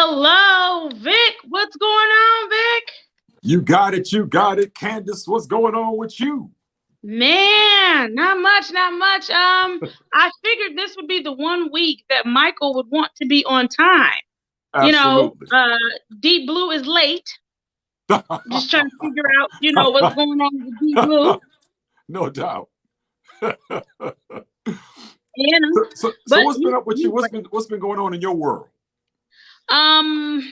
Hello, Vic. What's going on, Vic? You got it. You got it. Candace, what's going on with you? Man, not much, not much. I figured this would be the one week that Michael would want to be on time. You know, Absolutely. Deep Blue is late. Just trying to figure out, what's going on with Deep Blue. No doubt. You know, So what's been up with you? What's been going on in your world? Um,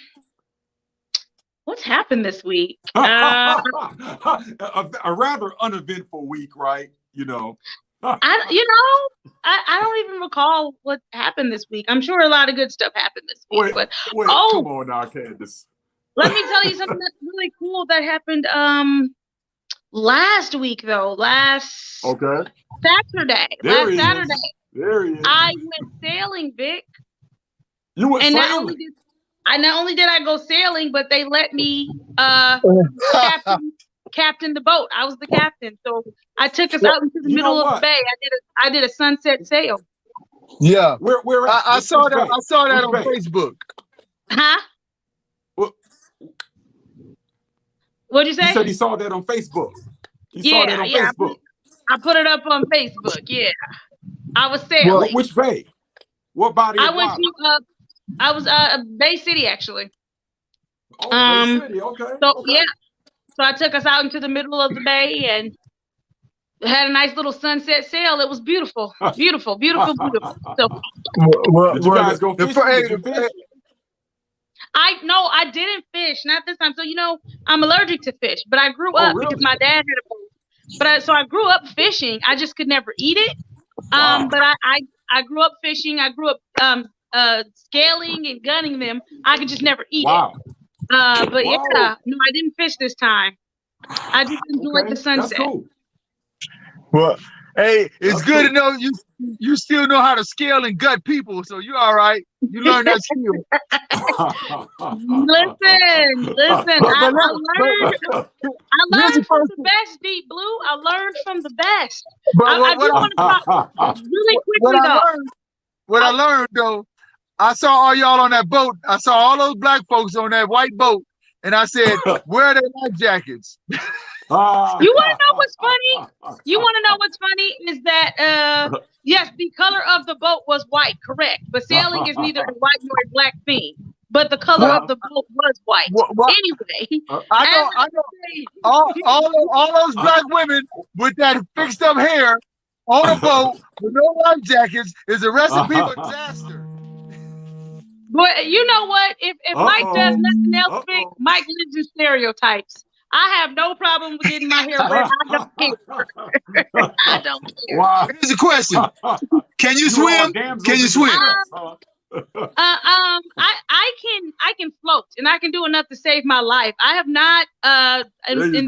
what's happened this week? A rather uneventful week, right? I don't even recall what happened this week. I'm sure a lot of good stuff happened this week. Wait, come on now, Candace. Let me tell you something that's really cool that happened last week though. Last Saturday. There he Saturday. Is. There he is. I went sailing, Vic. You went sailing? Not only did I go sailing, but they let me captain the boat. I was the captain. So I took us out into the middle of the bay. I did a sunset sail. Yeah. Where I saw that on Facebook. Huh? What'd you say? He said he saw that on Facebook. Saw that on Facebook. I put it up on Facebook. Yeah. I was sailing. Which bay? What body of water? I was Bay City actually. Oh, Bay City. Okay. So yeah. So I took us out into the middle of the bay and had a nice little sunset sail. It was beautiful. Beautiful, beautiful, beautiful. So did you guys go fishing? Did you fish? I didn't fish, not this time. So I'm allergic to fish, but I grew up because my dad had a boat. So I grew up fishing. I just could never eat it. Wow. But I grew up fishing. I grew up scaling and gunning them. I could just never eat it. But yeah, no, I didn't fish this time. I just enjoyed the sunset. That's cool. Well, hey, it's good to know you still know how to scale and gut people, so you're all right. You learned that skill. Listen. I learned from the best, Deep Blue. I learned from the best. But I do want to talk really quickly What I learned though, I saw all y'all on that boat. I saw all those black folks on that white boat, and I said, "Where are their life jackets?" You want to know what's funny? You want to know what's funny is that yes, the color of the boat was white, correct. But sailing is neither a white nor a black thing. But the color of the boat was white. Anyway, I know. All those black women with that fixed up hair on a boat with no life jackets is a recipe for disaster. But you know what? If Mike does nothing else, Vic, Mike lives in stereotypes. I have no problem with getting my hair red. I don't care. I don't care. Wow. Here's a question: Can you swim? Can you swim? I can float and I can do enough to save my life. I have not. And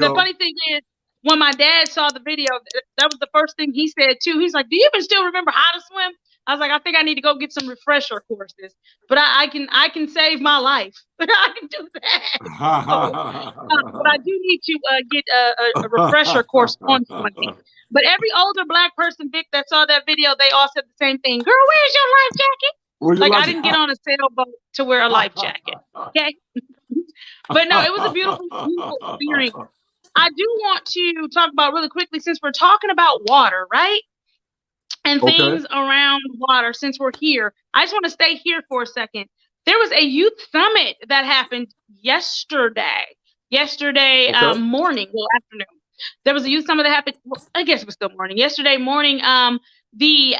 the funny thing is, when my dad saw the video, that was the first thing he said too. He's like, "Do you even still remember how to swim?" I was like, "I think I need to go get some refresher courses." But I can save my life. I can do that. But I do need to get a refresher course on something. But every older black person, Vic, that saw that video, they all said the same thing. "Girl, where's your life jacket?" I didn't get on a sailboat to wear a life jacket. Okay. But no, it was a beautiful, beautiful experience. I do want to talk about really quickly, since we're talking about water, right? And things around water, since we're here. I just want to stay here for a second. There was a youth summit that happened yesterday morning, afternoon. There was a youth summit that happened, I guess it was still morning. Yesterday morning, the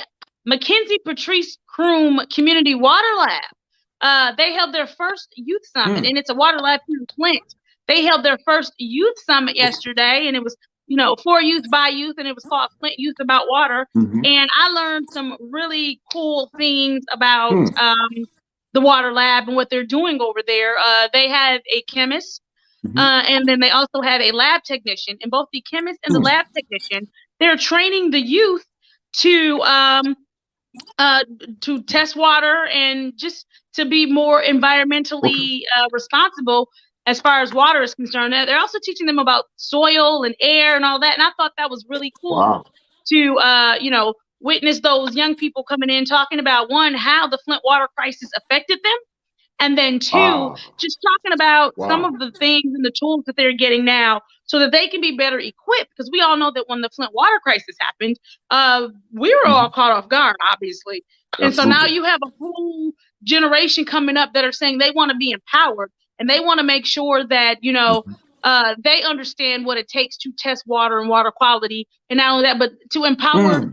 Mackenzie Patrice Croom Community Water Lab, they held their first youth summit, and it's a water lab here in Flint. They held their first youth summit yesterday, and it was, for youth by youth, and it was called Flint Youth About Water. And I learned some really cool things about the water lab and what they're doing over there. They have a chemist, and then they also have a lab technician. And both the chemist and the lab technician, they're training the youth to test water and just to be more environmentally responsible as far as water is concerned. They're also teaching them about soil and air and all that. And I thought that was really cool to, witness those young people coming in talking about, one, how the Flint water crisis affected them, And then two, just talking about some of the things and the tools that they're getting now so that they can be better equipped. Because we all know that when the Flint water crisis happened, we were all caught off guard, obviously. And so now you have a whole generation coming up that are saying they want to be empowered and they want to make sure that, you know, they understand what it takes to test water and water quality. And not only that, but to empower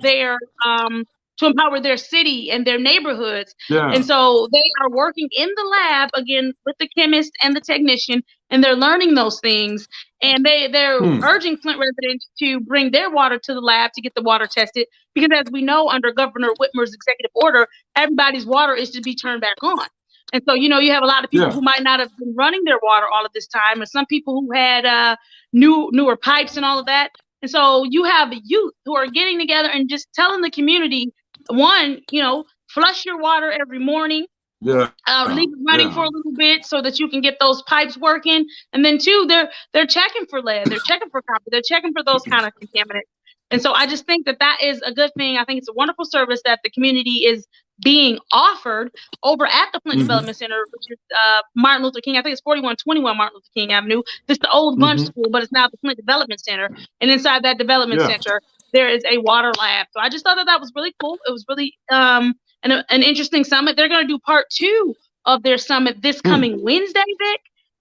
their city and their neighborhoods. And so they are working in the lab again with the chemist and the technician, and they're learning those things. And they're urging Flint residents to bring their water to the lab to get the water tested, because as we know, under Governor Whitmer's executive order, everybody's water is to be turned back on. And so, you know, you have a lot of people who might not have been running their water all of this time, and some people who had newer pipes and all of that. And so you have youth who are getting together and just telling the community, one, you know, flush your water every morning. Leave it running for a little bit so that you can get those pipes working. And then two, they're checking for lead, they're checking for copper, they're checking for those kind of contaminants. And so I just think that that is a good thing. I think it's a wonderful service that the community is being offered over at the Flint Development Center, which is Martin Luther King. I think it's 4121 Martin Luther King Avenue. It's the old lunch school, but it's now the Flint Development Center. And inside that development center, there is a water lab. So I just thought that that was really cool. It was really an interesting summit. They're going to do part 2 of their summit this coming Wednesday, Vic.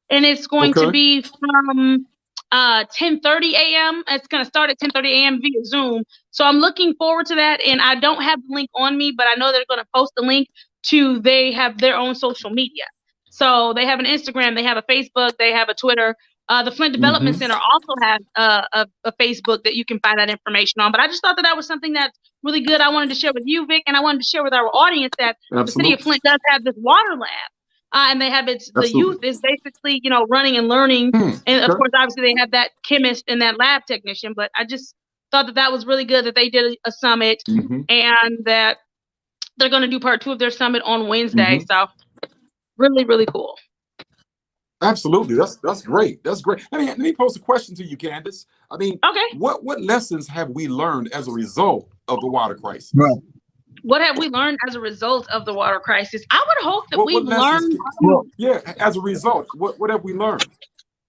And it's going to be from 10:30 a.m. It's going to start at 10:30 a.m. via Zoom. So I'm looking forward to that. And I don't have the link on me, but I know they're going to post the link to, they have their own social media. So they have an Instagram, they have a Facebook, they have a Twitter. The Flint Development Center also has a Facebook that you can find that information on. But I just thought that that was something that's really good. I wanted to share with you, Vic, and I wanted to share with our audience that the city of Flint does have this water lab. And they have the youth is basically, you know, running and learning. And of course, obviously they have that chemist and that lab technician, but I just thought that that was really good that they did a summit and that they're going to do part 2 of their summit on Wednesday. So really, really cool. Absolutely. That's great. That's great. Let me pose a question to you, Candace. I mean, what lessons have we learned as a result of the water crisis? Right. What have we learned as a result of the water crisis? I would hope that we've learned. As a result, what have we learned?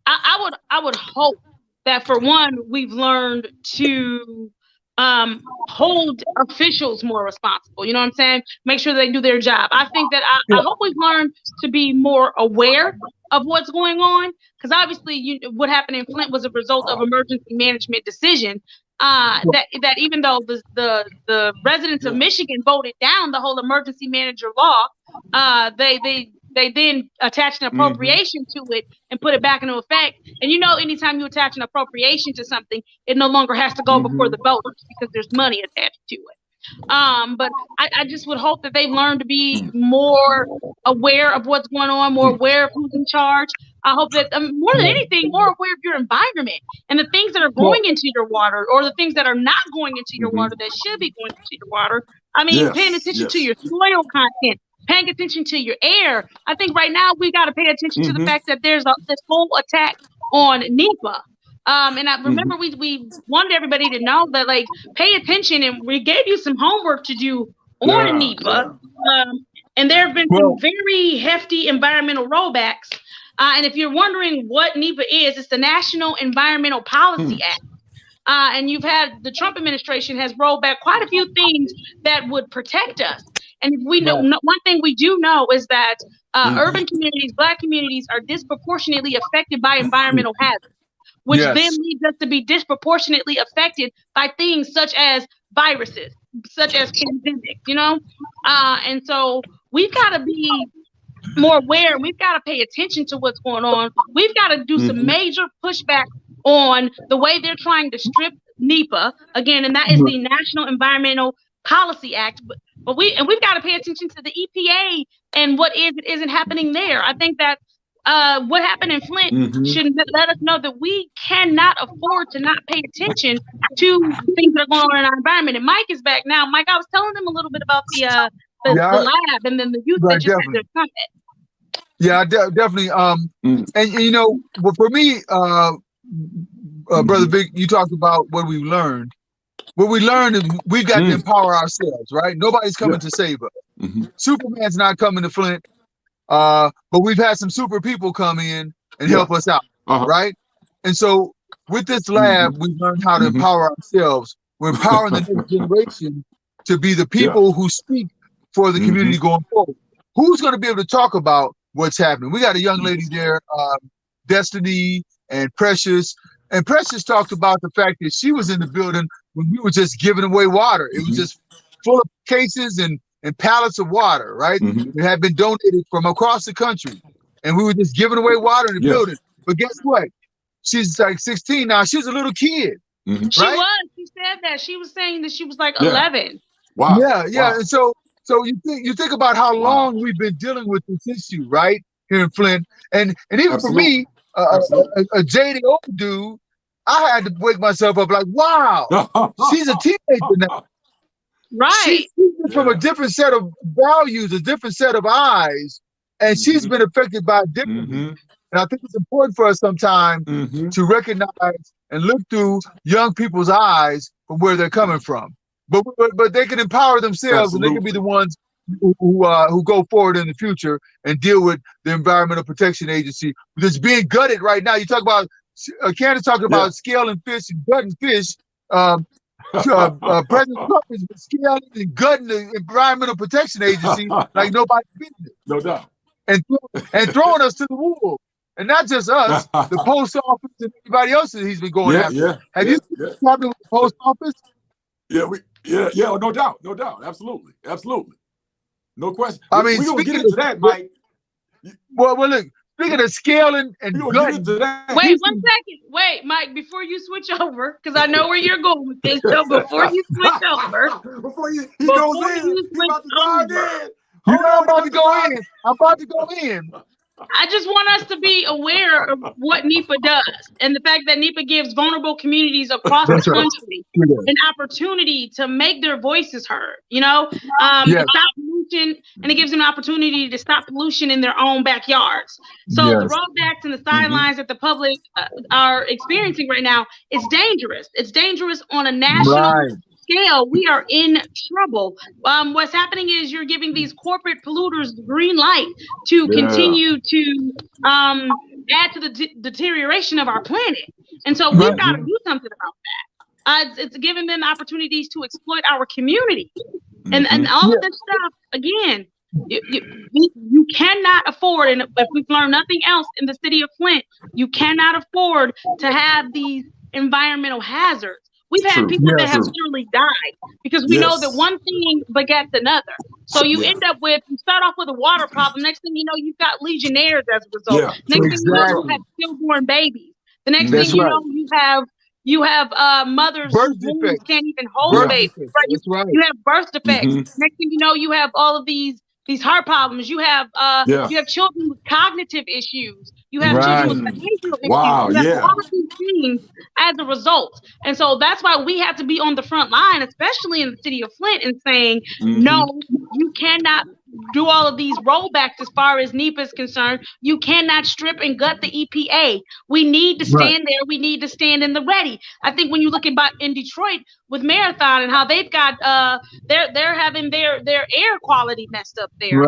I would hope that, for one, we've learned to hold officials more responsible. You know what I'm saying? Make sure they do their job. I think that I hope we've learned to be more aware of what's going on, because obviously what happened in Flint was a result of emergency management decision. That even though the residents of Michigan voted down the whole emergency manager law, they then attached an appropriation to it and put it back into effect. And you know, anytime you attach an appropriation to something, it no longer has to go before the voters because there's money attached to it. But I just would hope that they've learned to be more aware of what's going on, more aware of who's in charge. I hope that more than anything, more aware of your environment and the things that are going into your water, or the things that are not going into your water that should be going into your water. I mean, paying attention to your soil content, paying attention to your air. I think right now we got to pay attention to the fact that there's this whole attack on NEPA. And I remember we wanted everybody to know that, like, pay attention, and we gave you some homework to do on NEPA. And there have been some very hefty environmental rollbacks. And if you're wondering what NEPA is, it's the National Environmental Policy Act. And you've had the Trump administration has rolled back quite a few things that would protect us. And we know one thing we do know is that urban communities, Black communities, are disproportionately affected by environmental hazards, which then leads us to be disproportionately affected by things such as viruses, such as pandemics, you know? And so we've got to be more aware. We've got to pay attention to what's going on. We've got to do some major pushback on the way they're trying to strip NEPA again, and that is the National Environmental Policy Act. But we've got to pay attention to the EPA and what isn't happening there. I think that what happened in Flint should let us know that we cannot afford to not pay attention to things that are going on in our environment. And Mike is back now. Mike, I was telling them a little bit about the lab and then the youth that just had their summit. Yeah, definitely. And you know, for me, Brother Vic, you talked about what we learned. What we learned is we've got to empower ourselves, right? Nobody's coming to save us. Superman's not coming to Flint. but we've had some super people come in and help us out, right? And so with this lab, we've learned how to empower ourselves. We're empowering the next generation to be the people who speak for the community going forward. Who's going to be able to talk about what's happening? We got a young lady there, Destiny and Precious. And Precious talked about the fact that she was in the building when we were just giving away water. It was just full of cases and pallets of water, right? It had been donated from across the country. And we were just giving away water in the building. But guess what? She's like 16 now. She's a little kid. She was. She said that. She was saying that she was like 11. Wow. Yeah. And so you think about how long we've been dealing with this issue, right? Here in Flint. And even for me, a jaded old dude, I had to wake myself up like, wow, she's a teenager now. Right. She's from a different set of values, a different set of eyes, and she's been affected by it differently. And I think it's important for us sometimes to recognize and look through young people's eyes from where they're coming from. But they can empower themselves, and they can be the ones who go forward in the future and deal with the Environmental Protection Agency that's being gutted right now. You talk about Candace talking about scaling fish and gutting fish. President Trump is scaling and gutting the Environmental Protection Agency like nobody's business. No doubt. And throwing us to the wolves. And not just us, the post office and everybody else that he's been going after. Have you seen what's happening with the post office? No doubt. Absolutely. No question. I mean, we're gonna get into that, Mike. Well, look, speaking of scaling and gutting. Wait, 1 second. Wait, Mike, before you switch over, because I know where you're going with this. So before you switch over, before he goes in, he's about to dive in. You know I'm about to go in. I'm about to go in. I just want us to be aware of what NEPA does and the fact that NEPA gives vulnerable communities across the country an opportunity to make their voices heard, to stop pollution, and it gives them an opportunity to stop pollution in their own backyards. So the rollbacks and the sidelines that the public are experiencing right now is dangerous. It's dangerous on a national scale. We are in trouble. What's happening is you're giving these corporate polluters the green light to continue to add to the deterioration of our planet. And so we've got to do something about that. It's giving them opportunities to exploit our community. And all of this stuff, again, you cannot afford, and if we've learned nothing else in the city of Flint, you cannot afford to have these environmental hazards. We've had people that have surely died because we know that one thing begets another. So you end up with, you start off with a water problem. Next thing you know, you've got legionnaires as a result. Next thing you know, you have stillborn babies. The next thing you know, you have mothers who can't even hold babies. Right? You have birth defects. Next thing you know, you have all of these heart problems. You have children with cognitive issues. You have children with behavioral issues. You have all of these things as a result. And so that's why we have to be on the front line, especially in the city of Flint, and saying, no, you cannot do all of these rollbacks as far as NEPA is concerned. You cannot strip and gut the EPA. We need to stand there. We need to stand in the ready. I think when you look at in Detroit with Marathon and how they've got they're having their air quality messed up there.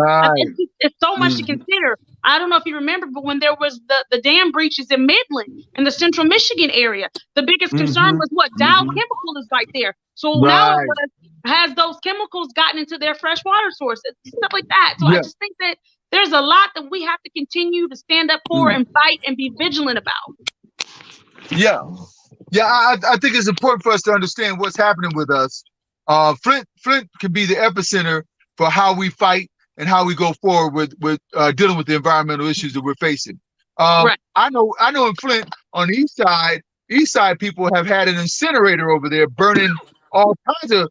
It's so much to consider. I don't know if you remember, but when there was the dam breaches in Midland in the central Michigan area, the biggest concern was what Dow Chemical is right there. So now has those chemicals gotten into their fresh water sources, stuff like that. So I just think that there's a lot that we have to continue to stand up for and fight and be vigilant about. I think it's important for us to understand what's happening with us. Flint can be the epicenter for how we fight and how we go forward with dealing with the environmental issues that we're facing. I know in Flint on the east side people have had an incinerator over there burning all kinds of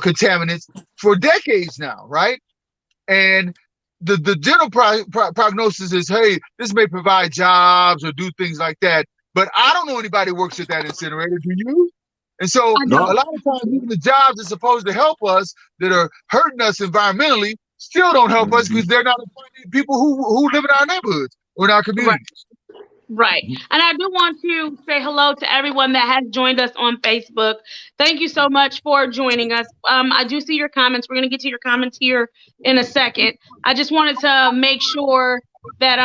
contaminants for decades now, right? And the general prognosis is, hey, this may provide jobs or do things like that. But I don't know anybody who works at that incinerator. Do you? And so a lot of times, even the jobs that are supposed to help us that are hurting us environmentally still don't help us because they're not people who live in our neighborhoods or in our communities. Right. And I do want to say hello to everyone that has joined us on Facebook. Thank you so much for joining us. I do see your comments. We're going to get to your comments here in a second. I just wanted to make sure that,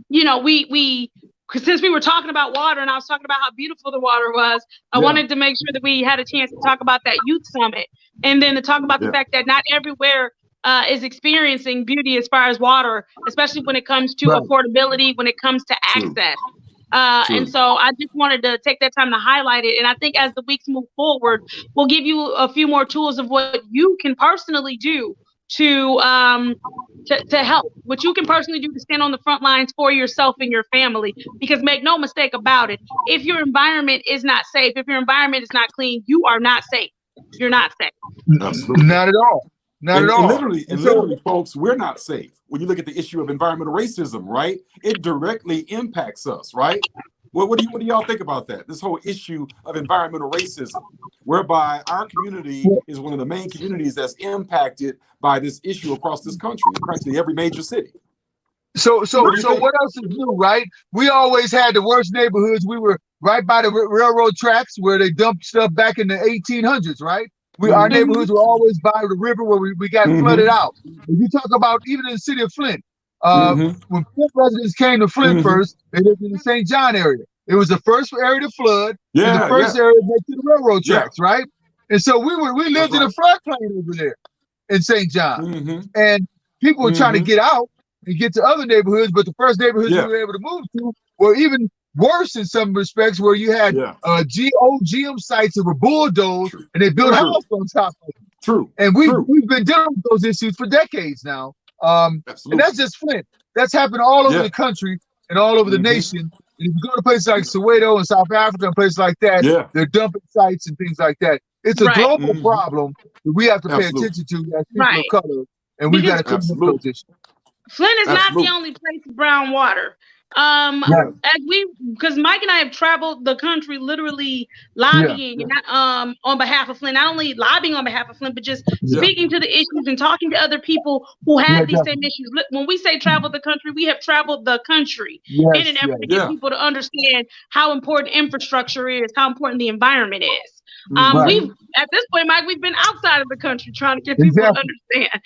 you know, cause since we were talking about water and I was talking about how beautiful the water was, I wanted to make sure that we had a chance to talk about that youth summit and then to talk about the fact that not everywhere is experiencing beauty as far as water, especially when it comes to affordability, when it comes to access. And so I just wanted to take that time to highlight it. And I think as the weeks move forward, we'll give you a few more tools of what you can personally do to help, what you can personally do to stand on the front lines for yourself and your family. Because make no mistake about it, if your environment is not safe, if your environment is not clean, you are not safe. You're not safe. Absolutely. Not at all. Not at all. Literally, folks, we're not safe. When you look at the issue of environmental racism, right? It directly impacts us, right? What do y'all think about that? This whole issue of environmental racism, whereby our community is one of the main communities that's impacted by this issue across this country, in practically every major city. So what else is new, right? We always had the worst neighborhoods. We were right by the railroad tracks where they dumped stuff back in the 1800s, right? Our neighborhoods were always by the river where we got flooded out. If you talk about even in the city of Flint, when Flint residents came to Flint first, they lived in the St. John area. It was the first area to flood, and the first area next to the railroad tracks, right? And so we lived in a floodplain over there in St. John. And people were trying to get out and get to other neighborhoods, but the first neighborhoods we were able to move to were even worse in some respects, where you had GM sites that were bulldozed and they built houses on top of them. And we've been dealing with those issues for decades now. And that's just Flint. That's happened all over the country and all over the nation. And if you go to places like Soweto and South Africa and places like that, they're dumping sites and things like that. It's a global problem that we have to pay attention to as people of color, and we've got to come up with those issues. Flint is not the only place with brown water. Because Mike and I have traveled the country literally lobbying on behalf of Flint, not only lobbying on behalf of Flint, but just speaking to the issues and talking to other people who have these same issues. When we say travel the country, we have traveled the country in an effort to get people to understand how important infrastructure is, how important the environment is. We've at this point, Mike, we've been outside of the country trying to get people to understand.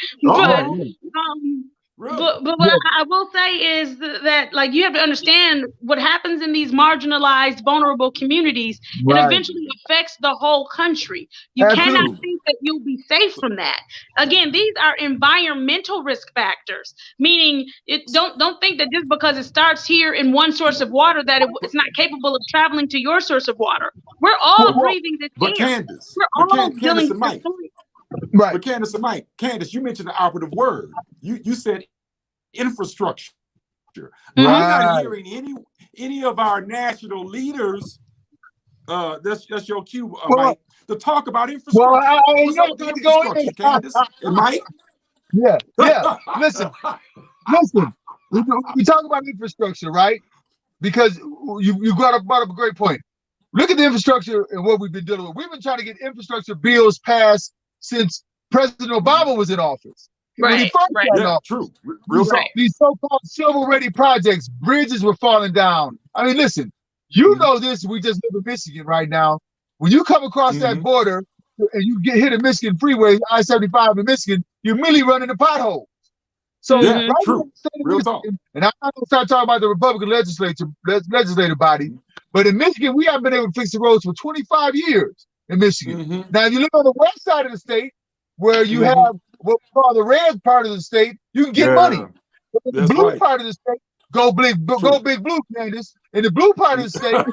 But what I will say is that, like, you have to understand what happens in these marginalized, vulnerable communities. It eventually affects the whole country. You cannot think that you'll be safe from that. Again, these are environmental risk factors, meaning don't think that just because it starts here in one source of water that it's not capable of traveling to your source of water. We're all breathing this air. Candace, we're all dealing with this. But Candace and Mike, Candace, you mentioned the operative word. You said infrastructure. I'm not hearing any of our national leaders. That's your cue, Mike, to talk about infrastructure. Well, I know what's going on, Candace and Mike. Listen. We talk about infrastructure, right? Because you brought up a great point. Look at the infrastructure and what we've been dealing with. We've been trying to get infrastructure bills passed since President Obama was in office. When he first got in office. These so-called shovel-ready projects, bridges were falling down. I mean, listen, you know this. We just live in Michigan right now. When you come across that border and you get hit a Michigan freeway, I-75 in Michigan, you immediately run into potholes. So Real talk. And I'm not going to start talking about the Republican legislative body, but in Michigan, we haven't been able to fix the roads for 25 years in Michigan. Now, if you look on the west side of the state, where you have what we call the red part of the state, you can get money. But in the blue part of the state, go big blue, Candace. In the blue part of the state,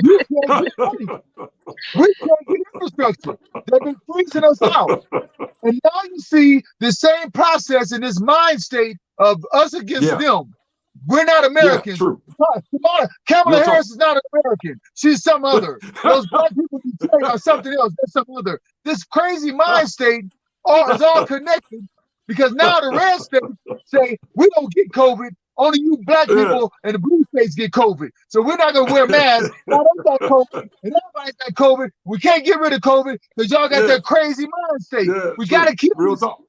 you can't get money. We can't get infrastructure. They've been freezing us out. And now you see the same process in this mind state of us against them. We're not Americans. Kamala Harris is not an American. She's some other. Those black people are something else. They're some other. This crazy mind state is all connected, because now the red states say we don't get COVID. Only you black people and the blue states get COVID. So we're not gonna wear masks. Now they got COVID and everybody's got COVID. We can't get rid of COVID because y'all got that crazy mind state. We gotta keep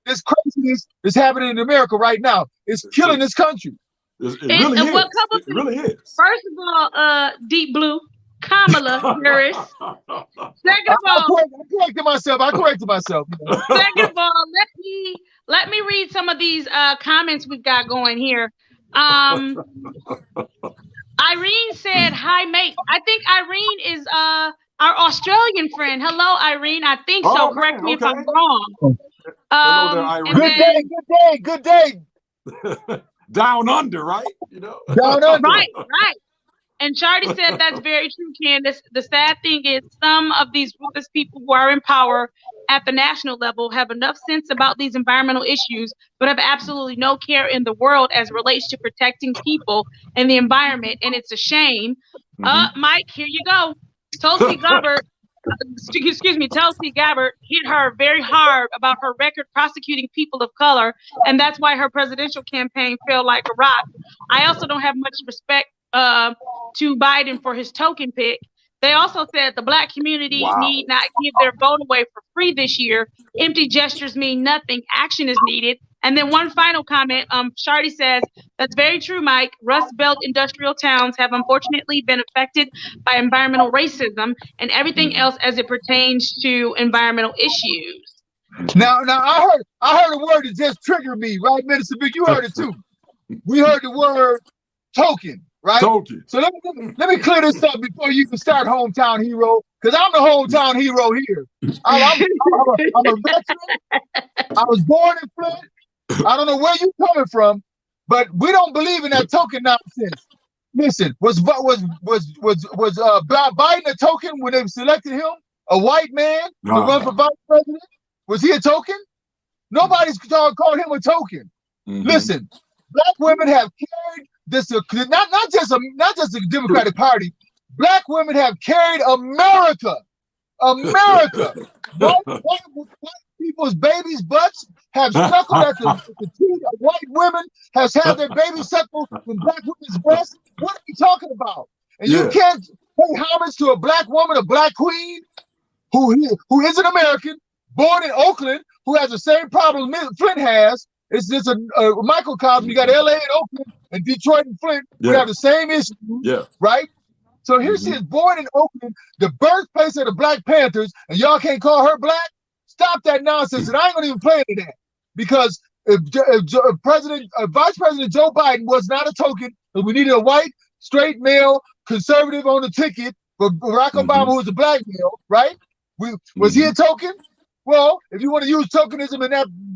this craziness that's happening in America right now. It's killing this country. It really is. Well, it really is. First of all, Deep Blue, Kamala Harris. Second of all, I corrected myself. Second of all, let me read some of these comments we've got going here. Irene said, "Hi, mate." I think Irene is our Australian friend. Hello, Irene. I think so. Correct me if I'm wrong. Hello there, Irene. Good day. Down under, right? Down under. Right. And Charlie said that's very true, Candace. The sad thing is some of these ruthless people who are in power at the national level have enough sense about these environmental issues, but have absolutely no care in the world as relates to protecting people and the environment. And it's a shame. Mike, here you go. Tulsi Gabbard hit her very hard about her record prosecuting people of color, and that's why her presidential campaign fell like a rock. I also don't have much respect to Biden for his token pick. They also said the Black community need not give their vote away for free this year. Empty gestures mean nothing. Action is needed. And then one final comment. Shardy says, that's very true, Mike. Rust Belt industrial towns have unfortunately been affected by environmental racism and everything else as it pertains to environmental issues. Now I heard a word that just triggered me, right, Minister Big? You heard it too. We heard the word token. Right? Token. So let me clear this up before you can start Hometown Hero, because I'm the hometown hero here. I'm a veteran. I was born in Flint. I don't know where you're coming from, but we don't believe in that token nonsense. Listen, was Biden a token when they selected him? A white man to run for vice president? Was he a token? Nobody's called him a token. Listen, Black women have carried this, not just the Democratic Party. Black women have carried America. White people's babies' butts have suckled at the teeth of white women, has had their babies suckled from Black women's breasts. What are you talking about? And you can't pay homage to a Black woman, a Black queen, who is an American, born in Oakland, who has the same problem Flint has. It's just a microcosm. You got LA and Oakland and Detroit and Flint. We have the same issue, right? So here she is, born in Oakland, the birthplace of the Black Panthers, and y'all can't call her Black? Stop that nonsense, and I ain't gonna even play into that. Because if Vice President Joe Biden was not a token, but we needed a white, straight male, conservative on the ticket for Barack Obama, who was a Black male, right? Was he a token? Well, if you want to use tokenism in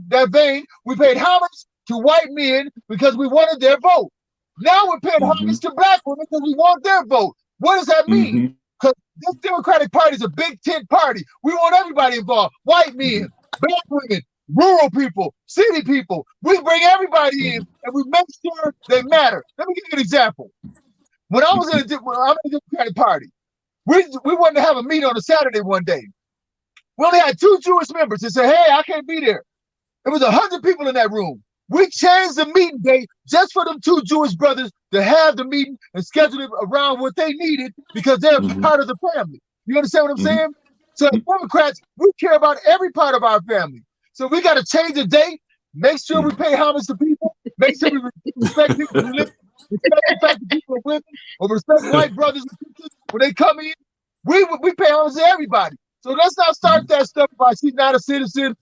that vein, we paid homage to white men because we wanted their vote. Now we're paying homage to Black women because we want their vote. What does that mean? Because this Democratic Party is a big tent party. We want everybody involved. White men, Black women, rural people, city people. We bring everybody in and we make sure they matter. Let me give you an example. When I'm in the Democratic Party, we wanted to have a meeting on a Saturday one day. We only had 2 Jewish members and said, hey, I can't be there. It was 100 people in that room. We changed the meeting date just for them 2 Jewish brothers to have the meeting and schedule it around what they needed because they're part of the family. You understand what I'm saying? So as Democrats, we care about every part of our family. So we got to change the date, make sure we pay homage to people, make sure we respect people who live, respect the fact that people are women, or respect white brothers and sisters when they come in. We pay homage to everybody. So let's not start that stuff about she's not a citizen,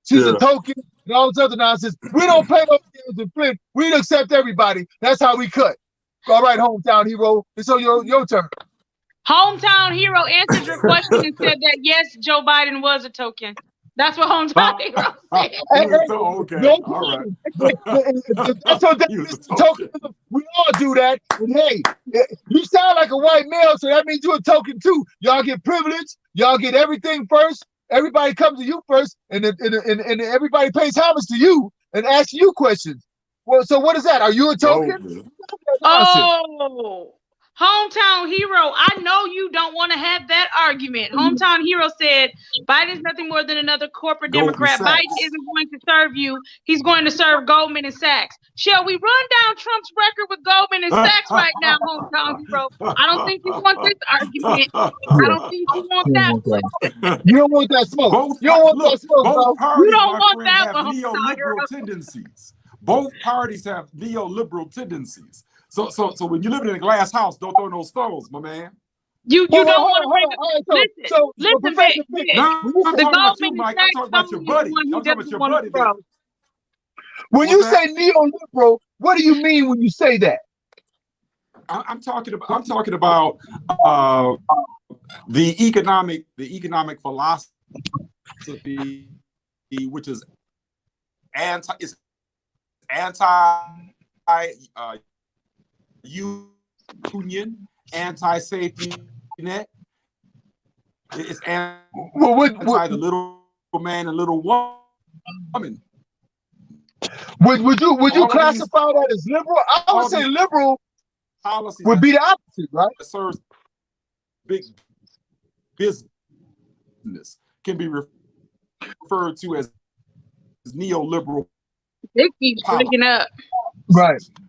she's a token, and all this other nonsense. We don't play those games in Flint. We accept everybody. That's how we cut. All right, Hometown Hero. It's on your turn. Hometown Hero answered your question and said that yes, Joe Biden was a token. That's what Hometown Hero said. Okay. All right. That's what token. We all do that. And hey, you sound like a white male, so that means you're a token too. Y'all get privilege. Y'all get everything first. Everybody comes to you first, and everybody pays homage to you and asks you questions. Well, so what is that? Are you a token? Oh, Hometown Hero, I know you don't want to have that argument. Hometown Hero said, Biden's nothing more than another corporate Democrat. Biden isn't going to serve you. He's going to serve Goldman and Sachs. Shall we run down Trump's record with Goldman and Sachs right now, Hometown Hero? I don't think you want this argument. I don't think you want that one. You don't want that smoke. You don't want that smoke, bro. You don't want that one, neoliberal tendencies. Both parties have neoliberal tendencies. So when you live in a glass house, don't throw no stones, my man. You don't want to bring listen, Professor Vic, No, I'm the talking about you, Goldman Mike. I'm Sachs talking about your company is the buddy. one he I'm talking about doesn't your want to buddy there. throw. When you say neoliberal, what do you mean when you say that? I'm talking about the economic philosophy, which is anti union, anti-safety net. It's anti the little man and little woman. Would you classify that as liberal? I would say liberal policies would be the opposite, right? That serves big business can be referred to as neoliberal. It keeps breaking up.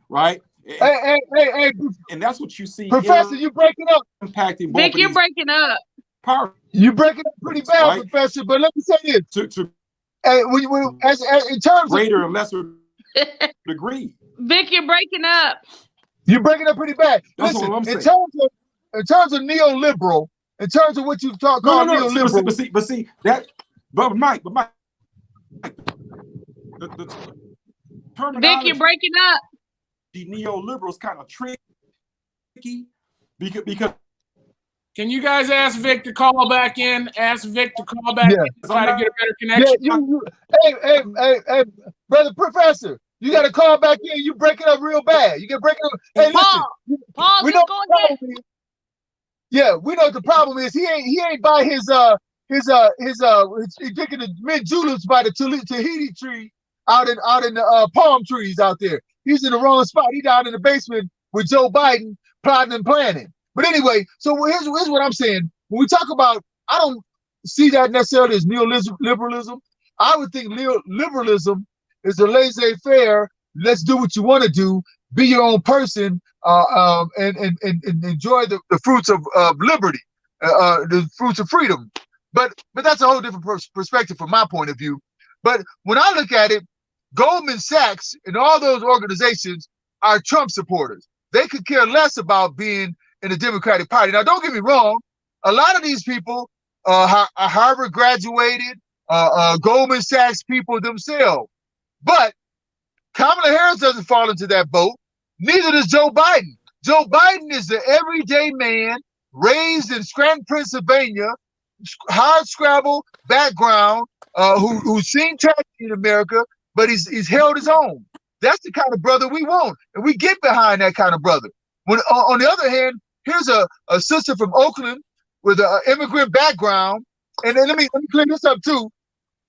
Right. Hey, and that's what you see. Professor, you breaking up. Impacting both Vic, you're breaking up. You breaking up pretty bad, right? Professor. But let me say this: as in terms greater of and lesser degree, Vic, you're breaking up. You're breaking up pretty bad. That's Listen, what I'm saying. In terms of neoliberal, in terms of what you call neoliberal, but Mike, the Vic, you're breaking up. The neoliberal is kind of tricky because. Can you guys ask Vic to call back in? Ask Vic to call back in to try to get a better connection. Hey, brother Professor, you got to call back in. You breaking up real bad. You get breaking up. Hey, listen. Paul, we know the problem is. Yeah, we know the problem is he ain't by his picking the mint juleps by the Tahiti tree out in the palm trees out there. He's in the wrong spot. He's down in the basement with Joe Biden plotting and planning. But anyway, so here's what I'm saying. When we talk about, I don't see that necessarily as neoliberalism. I would think liberalism is a laissez-faire. Let's do what you want to do. Be your own person, and enjoy the fruits of liberty, the fruits of freedom. But that's a whole different perspective from my point of view. But when I look at it, Goldman Sachs and all those organizations are Trump supporters. They could care less about being in the Democratic Party. Now, don't get me wrong. A lot of these people are Harvard graduated, Goldman Sachs people themselves. But Kamala Harris doesn't fall into that boat. Neither does Joe Biden. Joe Biden is the everyday man raised in Scranton, Pennsylvania, hard scrabble background, who's seen tragedy in America, but he's held his own. That's the kind of brother we want, and we get behind that kind of brother. When on the other hand, here's a sister from Oakland with an immigrant background, and then let me clear this up too.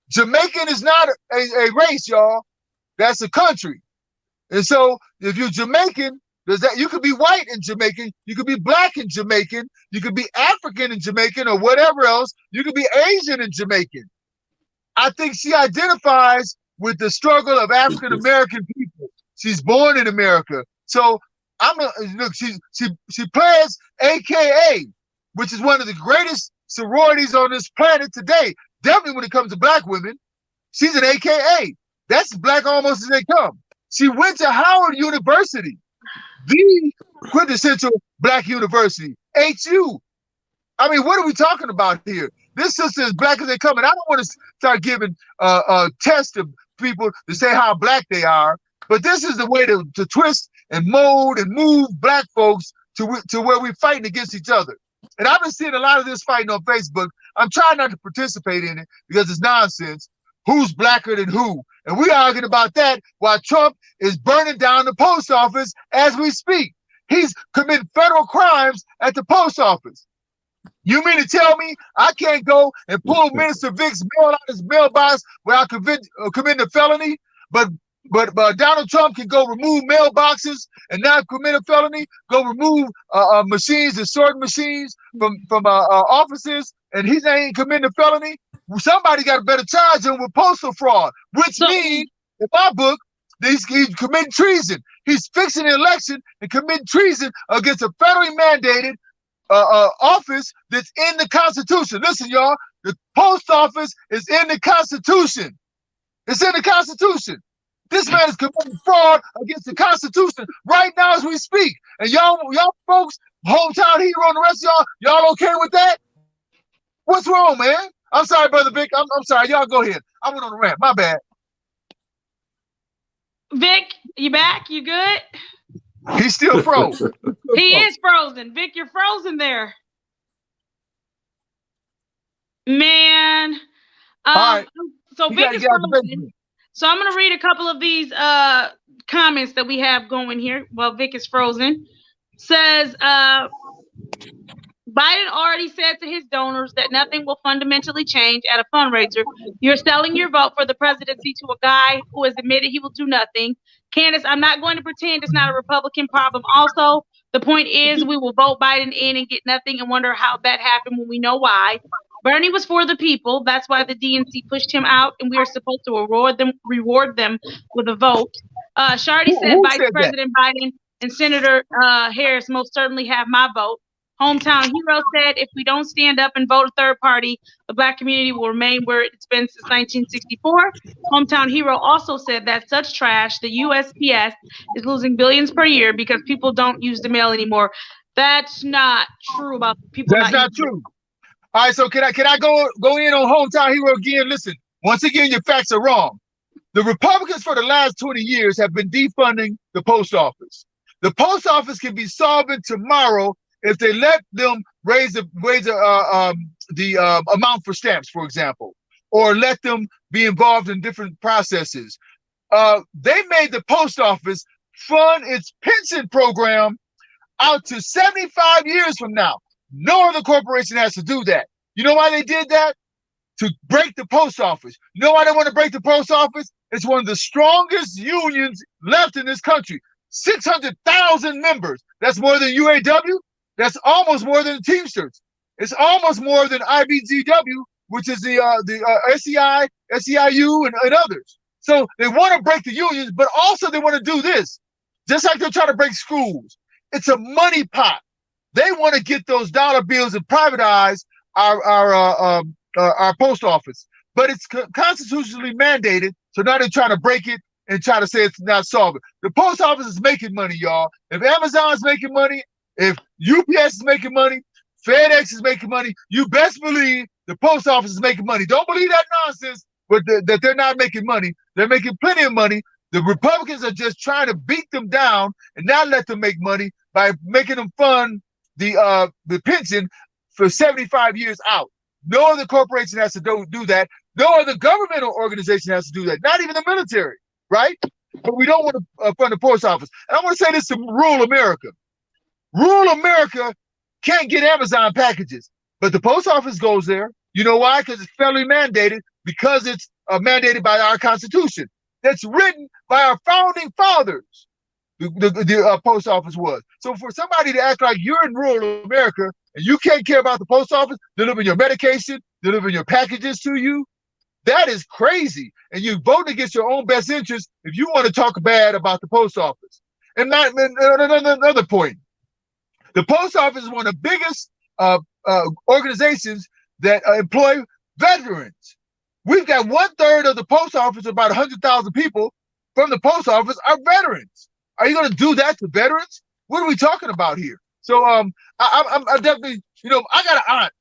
Jamaican is not a race, y'all. That's a country. And so if you're Jamaican, you could be white in Jamaican, you could be black in Jamaican, you could be African in Jamaican or whatever else, you could be Asian in Jamaican. I think she identifies with the struggle of African American people. She's born in America. So look, she plays AKA, which is one of the greatest sororities on this planet today. Definitely when it comes to black women, she's an AKA. That's black almost as they come. She went to Howard University, the quintessential black university, HU. I mean, what are we talking about here? This sister is black as they come, and I don't want to start giving tests to people to say how black they are, but this is the way to twist and mold and move black folks to where we're fighting against each other. And I've been seeing a lot of this fighting on Facebook. I'm trying not to participate in it because it's nonsense. Who's blacker than who? And we're arguing about that while Trump is burning down the post office as we speak. He's committing federal crimes at the post office. You mean to tell me I can't go and pull Minister Vick's mail out of his mailbox without committing a felony? But Donald Trump can go remove mailboxes and not commit a felony, go remove machines and sorting machines from offices, and he ain't committing a felony? Somebody got a better charge him with postal fraud, which means, in my book, he's committing treason. He's fixing the election and committing treason against a federally mandated office that's in the Constitution. Listen, y'all, the post office is in the Constitution. It's in the Constitution. This man is committing fraud against the Constitution right now as we speak. And y'all folks, hometown hero and the rest of y'all okay with that? What's wrong, man? I'm sorry, Brother Vic. I'm sorry. Y'all go ahead. I went on a rant. My bad. Vic, you back? You good? He's still frozen. He is frozen. Vic, you're frozen there. Man. All right. So Vic is frozen. So I'm going to read a couple of these comments that we have going here while Vic is frozen. Says, Biden already said to his donors that nothing will fundamentally change at a fundraiser. You're selling your vote for the presidency to a guy who has admitted he will do nothing. Candace, I'm not going to pretend it's not a Republican problem. Also, the point is we will vote Biden in and get nothing and wonder how that happened when we know why. Bernie was for the people. That's why the DNC pushed him out, and we are supposed to reward them with a vote. Shardy said Vice President Biden and Senator Harris most certainly have my vote. Hometown Hero said, if we don't stand up and vote a third party, the Black community will remain where it's been since 1964. Hometown Hero also said that such trash, the USPS is losing billions per year because people don't use the mail anymore. That's not true about people. That's not true. All right, so can I go in on Hometown Hero again? Listen, once again, your facts are wrong. The Republicans for the last 20 years have been defunding the post office. The post office can be solvent tomorrow if they let them raise the amount for stamps, for example, or let them be involved in different processes. They made the post office fund its pension program out to 75 years from now. No other corporation has to do that. You know why they did that? To break the post office. You know why they want to break the post office? It's one of the strongest unions left in this country. 600,000 members. That's more than UAW. That's almost more than the Teamsters. It's almost more than IBGW, which is the SEI, SEIU, and others. So they want to break the unions, but also they want to do this. Just like they're trying to break schools. It's a money pot. They want to get those dollar bills and privatize our post office. But it's constitutionally mandated, so now they're trying to break it and try to say it's not solvent. The post office is making money, y'all. If Amazon's making money, if UPS is making money, FedEx is making money, you best believe the post office is making money. Don't believe that nonsense, but that they're not making money. They're making plenty of money. The Republicans are just trying to beat them down and not let them make money by making them fund the pension for 75 years out. No other corporation has to do that. No other governmental organization has to do that. Not even the military, right? But we don't want to fund the post office. And I want to say this to rural America. Rural America can't get Amazon packages, but the post office goes there. You know why? Because it's federally mandated, because it's mandated by our Constitution. That's written by our founding fathers. The post office was. So for somebody to act like you're in rural America and you can't care about the post office, delivering your medication, delivering your packages to you, that is crazy. And you vote against your own best interest if you want to talk bad about the post office. And another point, the post office is one of the biggest organizations that employ veterans. We've got 1/3 of the post office, about 100,000 people from the post office are veterans. Are you going to do that to veterans? What are we talking about here? So I'm definitely, I got an aunt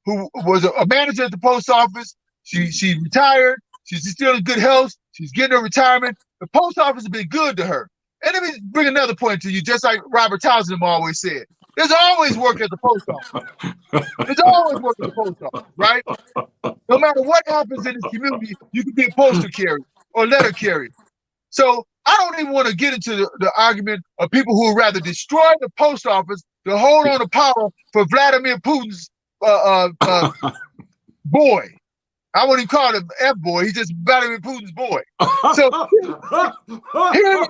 who was a manager at the post office. She retired. She's still in good health. She's getting her retirement. The post office has been good to her. And let me bring another point to you, just like Robert Townsend always said. There's always work at the post office. There's always work at the post office, right? No matter what happens in this community, you can be a postal carrier or letter carrier. So I don't even want to get into the argument of people who would rather destroy the post office to hold on to power for Vladimir Putin's boy. I wouldn't even call him F-boy. He's just Vladimir Putin's boy. So here's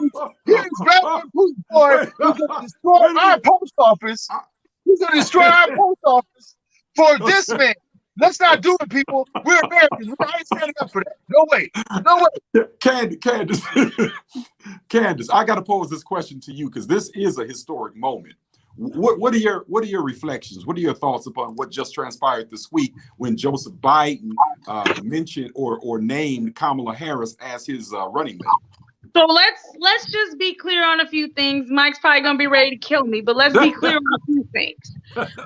Vladimir Putin's boy who's going to destroy our post office. He's going to destroy our post office for this man. Let's not do it, people. We're Americans. We're not standing up for that. No way. No way. Candace, I got to pose this question to you because this is a historic moment. What are your reflections? What are your thoughts upon what just transpired this week when Joseph Biden mentioned or named Kamala Harris as his running mate? So let's just be clear on a few things. Mike's probably gonna be ready to kill me, but let's be clear on a few things.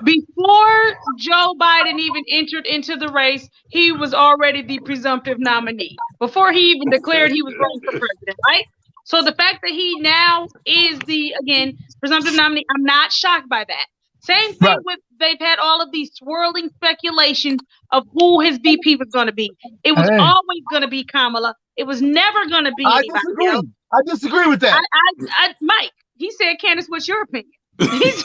Before Joe Biden even entered into the race, he was already the presumptive nominee. Before he even declared he was running for president, right? So the fact that he now is the, again, presumptive nominee, I'm not shocked by that. Same thing with, they've had all of these swirling speculations of who his VP was going to be. It was always going to be Kamala. It was never going to be anybody else. I disagree with that. Mike, he said, Candace, what's your opinion? It was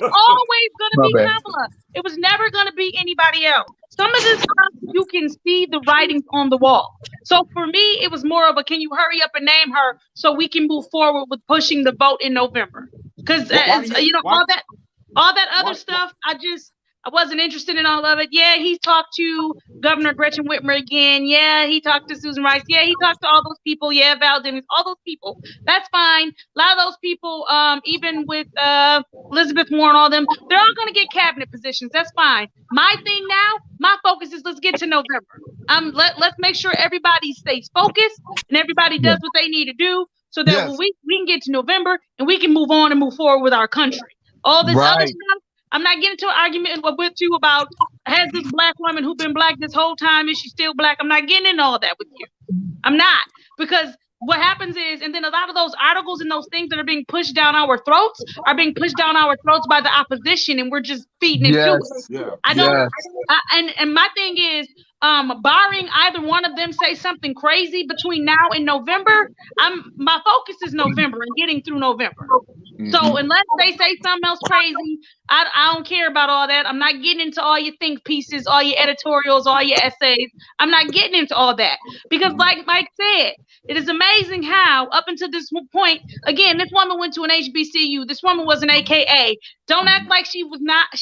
always going to be Kamala. It was never going to be anybody else. Some of this stuff, you can see the writings on the wall. So for me, it was more of a, can you hurry up and name her so we can move forward with pushing the vote in November? Because, all that other stuff, I wasn't interested in all of it. Yeah, he talked to Governor Gretchen Whitmer again. Yeah, he talked to Susan Rice. Yeah, he talked to all those people. Yeah, Val Demings, all those people. That's fine. A lot of those people, even with Elizabeth Warren, all them, they're all going to get cabinet positions. That's fine. My thing now, my focus is let's get to November. Let's make sure everybody stays focused and everybody does what they need to do so that when we can get to November and we can move on and move forward with our country. All this other stuff, I'm not getting into an argument with you about, has this black woman who been black this whole time, is she still black? I'm not getting into all that with you. I'm not. Because what happens is, and then a lot of those articles and those things that are being pushed down our throats are being pushed down our throats by the opposition, and we're just feeding into it. Yeah. I don't, and my thing is, barring either one of them say something crazy between now and November, my focus is November and getting through November. So unless they say something else crazy, I don't care about all that. I'm not getting into all your think pieces, all your editorials, all your essays. I'm not getting into all that because, like Mike said, it is amazing how up until this point, again, this woman went to an HBCU. This woman was an AKA. Don't act like she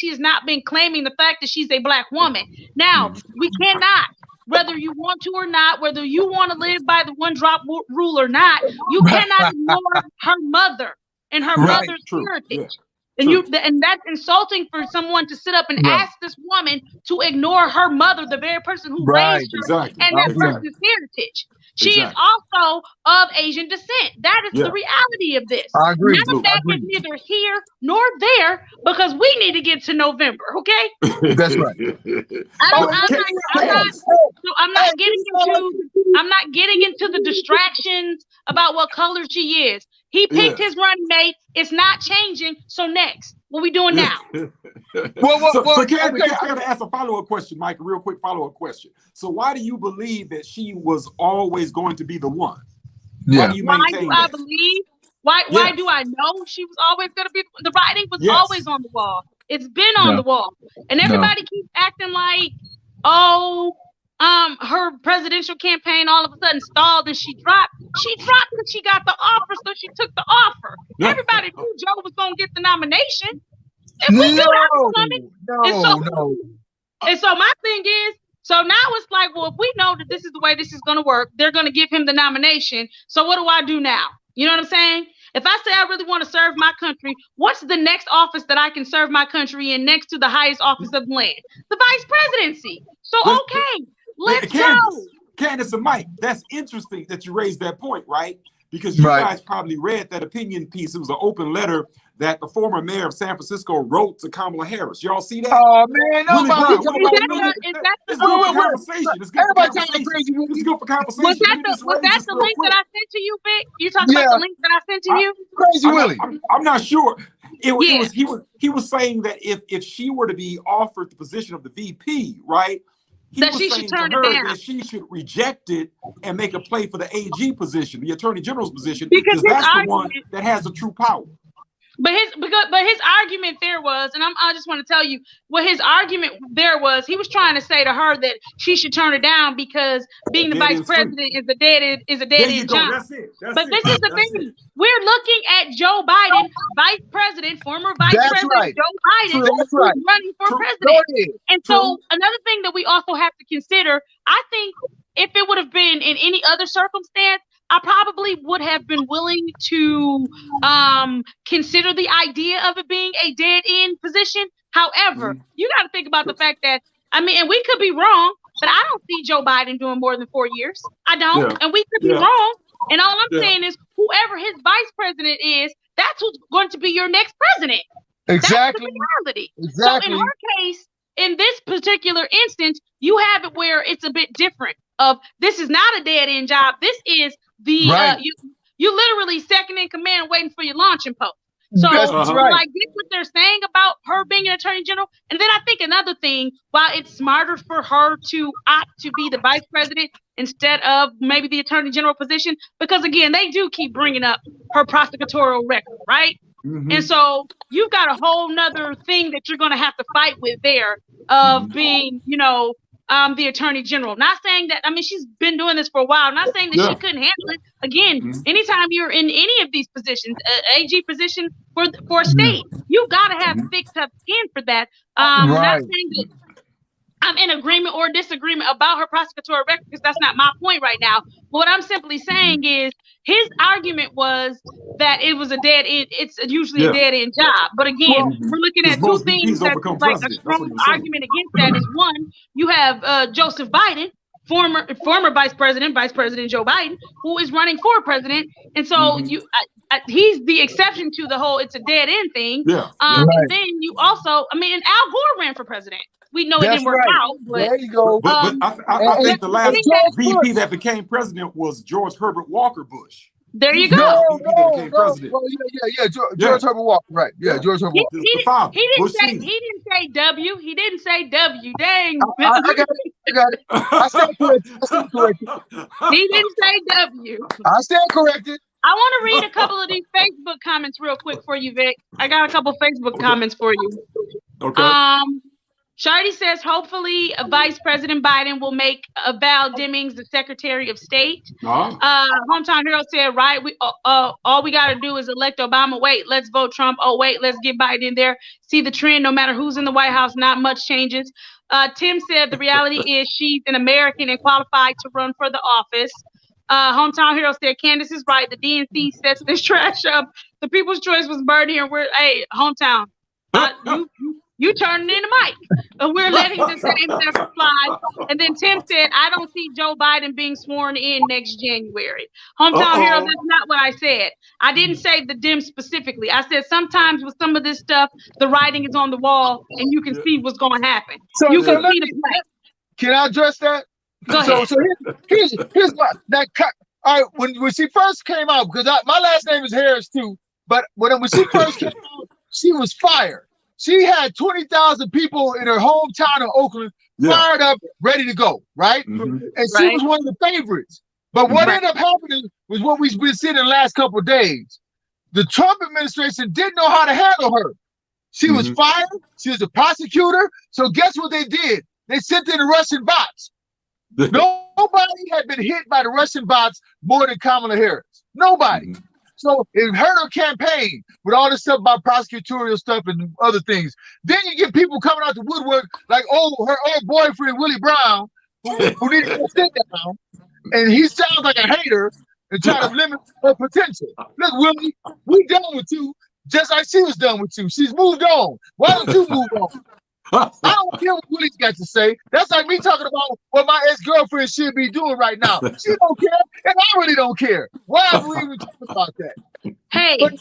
has not been claiming the fact that she's a black woman. Now, we cannot, whether you want to or not, whether you want to live by the one drop rule or not, you cannot ignore her mother and her mother's heritage. And that's insulting for someone to sit up and ask this woman to ignore her mother, the very person who raised her, and that person's heritage. She is also of Asian descent. That is the reality of this. I agree. None of that is neither here nor there because we need to get to November, okay? That's right. I'm not getting into the distractions about what color she is. He picked his running mate. It's not changing. So next, what we doing now? I got to ask a follow-up question, Mike. A real quick follow-up question. So why do you believe that she was always going to be the one? Why do you maintain that? Why do I know she was always going to be? The writing was always on the wall. It's been on the wall, and everybody keeps acting like, her presidential campaign all of a sudden stalled and she dropped. She dropped because she got the offer, so she took the offer. Everybody knew Joe was going to get the nomination. And we knew that was coming. And so my thing is, so now it's like, well, if we know that this is the way this is going to work, they're going to give him the nomination. So what do I do now? You know what I'm saying? If I say I really want to serve my country, what's the next office that I can serve my country in next to the highest office of the land? The vice presidency. So, okay. Let's go. Candace and Mike, that's interesting that you raised that point, right? Because you guys probably read that opinion piece. It was an open letter that the former mayor of San Francisco wrote to Kamala Harris. Y'all see that? Oh, man. Nobody. It's good for conversation. It's good for conversation. It's good for conversation. Was that the link that I sent to you, Vic? You talking about the link that I sent to you? Crazy Willie. I'm not sure. He was saying that if she were to be offered the position of the VP, right? He was saying to her that she should reject it and make a play for the AG position, the Attorney General's position, because that's the one that has the true power. But his argument there was, and I just want to tell you what his argument there was. He was trying to say to her that she should turn it down because being the vice president is a dead end job. But this is the thing: we're looking at Joe Biden, vice president, former vice president Joe Biden, who's running for president. And so another thing that we also have to consider, I think, if it would have been in any other circumstance, I probably would have been willing to consider the idea of it being a dead end position. However, you got to think about the fact that, I mean, and we could be wrong, but I don't see Joe Biden doing more than 4 years. I don't, and we could be wrong. And all I'm saying is, whoever his vice president is, that's who's going to be your next president. Exactly. That's the reality. Exactly. So in her case, in this particular instance, you have it where it's a bit different. Of this is not a dead end job. This is the you literally second in command, waiting for your launching post. So I get what they're saying about her being an attorney general. And then I think another thing, while it's smarter for her to opt to be the vice president instead of maybe the attorney general position, because again, they do keep bringing up her prosecutorial record, right? And so you've got a whole nother thing that you're going to have to fight with there of being, you know, the attorney general. Not saying that, I mean, she's been doing this for a while. Not saying that she couldn't handle it. Again, anytime you're in any of these positions, AG position for a state, you got to have thick, tough skin for that. Not saying that I'm in agreement or disagreement about her prosecutorial record, because that's not my point right now. But what I'm simply saying is his argument was that it was a dead end. It's usually a dead end job. But again, we're looking at two things that's like a strong argument against that. Is one, you have Joseph Biden, former vice president Joe Biden, who is running for president. And so he's the exception to the whole it's a dead end thing. And then you also, I mean, and Al Gore ran for president. We know it didn't work out. But, there you go. But I think the last VP that became president was George Herbert Walker Bush. There you go. George Herbert Walker, right? Yeah, George Herbert Walker. He didn't say W. He didn't say W. Dang. I got it. I stand corrected. He didn't say W. I stand corrected. I want to read a couple of these Facebook comments real quick for you, Vic. I got a couple Facebook comments for you. Okay. Shardy says, hopefully Vice President Biden will make Val Demings the Secretary of State. Hometown Hero said, right, all we got to do is elect Obama. Wait, let's vote Trump. Oh, wait, let's get Biden in there. See the trend, no matter who's in the White House, not much changes. Tim said, the reality is she's an American and qualified to run for the office. Hometown Hero said, Candace is right. The DNC sets this trash up. The People's Choice was Bernie, and hey, Hometown, you turning in the mic. And we're letting the same stuff fly. And then Tim said, I don't see Joe Biden being sworn in next January. Hometown Hero, that's not what I said. I didn't say the Dems specifically. I said sometimes with some of this stuff, the writing is on the wall and you can see what's going to happen. So you can see the play. Can I address that? Go ahead. So here's that cut. All right, when she first came out, because my last name is Harris too, but when she first came out, she was fired. She had 20,000 people in her hometown of Oakland fired up, ready to go, right? And she was one of the favorites. But what ended up happening was what we've been seeing in the last couple of days. The Trump administration didn't know how to handle her. She was fired. She was a prosecutor. So guess what they did? They sent in the Russian bots. Nobody had been hit by the Russian bots more than Kamala Harris. Nobody. So it hurt her campaign with all this stuff about prosecutorial stuff and other things. Then you get people coming out the woodwork like, oh, her old boyfriend, Willie Brown, who needed to sit down, and he sounds like a hater and trying to limit her potential. Look, Willie, we done with you just like she was done with you. She's moved on. Why don't you move on? I don't care what Willie's got to say. That's like me talking about what my ex-girlfriend should be doing right now. She don't care, and I really don't care. Why are we even talking about that? Hey, but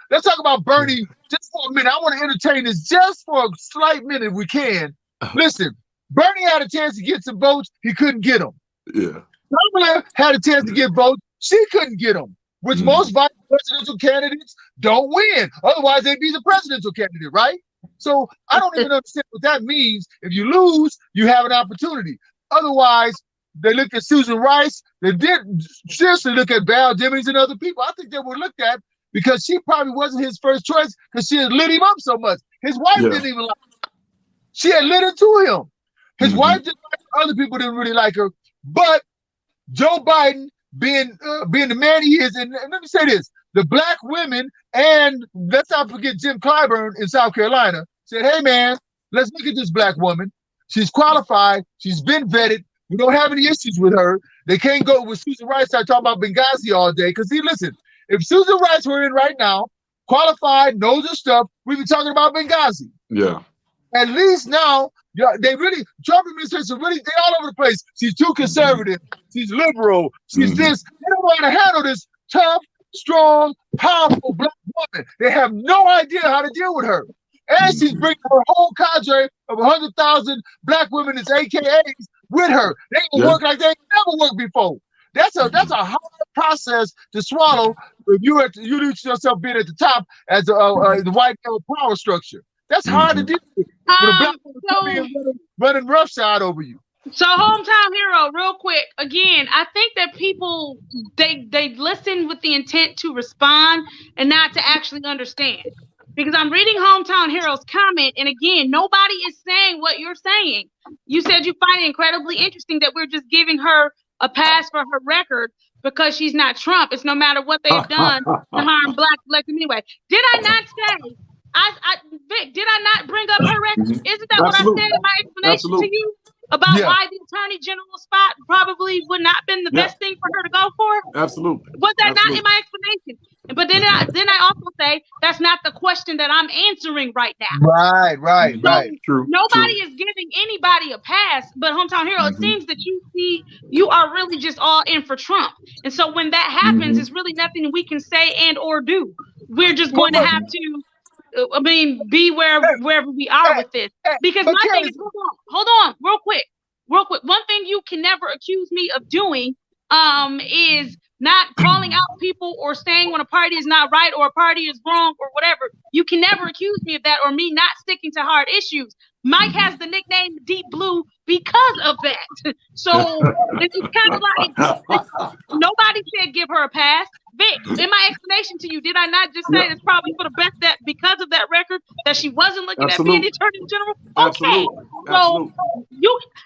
let's talk about Bernie just for a minute. I want to entertain this just for a slight minute if we can. Listen, Bernie had a chance to get some votes. He couldn't get them. Kamala had a chance to get votes. She couldn't get them. Which most vice presidential candidates don't win. Otherwise, they'd be the presidential candidate, right? So I don't even understand what that means. If you lose, you have an opportunity. Otherwise, they looked at Susan Rice. They did seriously look at Val Demings and other people. I think they were looked at because she probably wasn't his first choice because she had lit him up so much. His wife didn't even like him. She had lit into him. His wife didn't like her. Other people didn't really like her. But Joe Biden, being the man he is, and let me say this, the black women, and let's not forget Jim Clyburn in South Carolina, said, hey man, let's look at this black woman. She's qualified, she's been vetted, we don't have any issues with her. They can't go with Susan Rice start talking about Benghazi all day. Because see, listen, if Susan Rice were in right now, qualified, knows her stuff, we'd be talking about Benghazi. Yeah. At least now, they really, Trump administration really, they all over the place. She's too conservative. She's liberal. She's this. They don't want to handle this tough, strong, powerful black woman. They have no idea how to deal with her. And she's bringing her whole cadre of 100,000 black women as AKAs with her. They can work like they ain't never worked before. That's a hard process to swallow if you yourself being at the top as the white male power structure. That's hard to deal with. With a black woman running roughshod over you. So, hometown hero, real quick. Again, I think that people they listen with the intent to respond and not to actually understand. Because I'm reading hometown hero's comment, and again, nobody is saying what you're saying. You said you find it incredibly interesting that we're just giving her a pass for her record because she's not Trump. It's no matter what they've done to harm black anyway. Did I not say? Vic, did I not bring up her record? Isn't that what I said in my explanation to you about why the attorney general spot probably would not have been the best thing for her to go for? Absolutely. Was that not in my explanation? But then I also say that's not the question that I'm answering right now. Right. True. Nobody is giving anybody a pass, but hometown hero, it seems that you are really just all in for Trump. And so when that happens, it's really nothing we can say and or do. We're just going to have to be wherever we are with this. Because my thing is, hold on, real quick. One thing you can never accuse me of doing is not calling out people or saying when a party is not right or a party is wrong or whatever. You can never accuse me of that or me not sticking to hard issues. Mike has the nickname Deep Blue because of that. So it's kind of like nobody said give her a pass. Vic, in my explanation to you, did I not just say it's probably for the best that because of that record that she wasn't looking at being the attorney general? Okay. So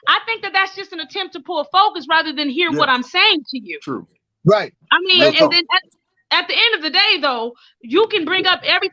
I think that's just an attempt to pull focus rather than hear what I'm saying to you. True. Right. I mean, and then at the end of the day, though, you can bring up every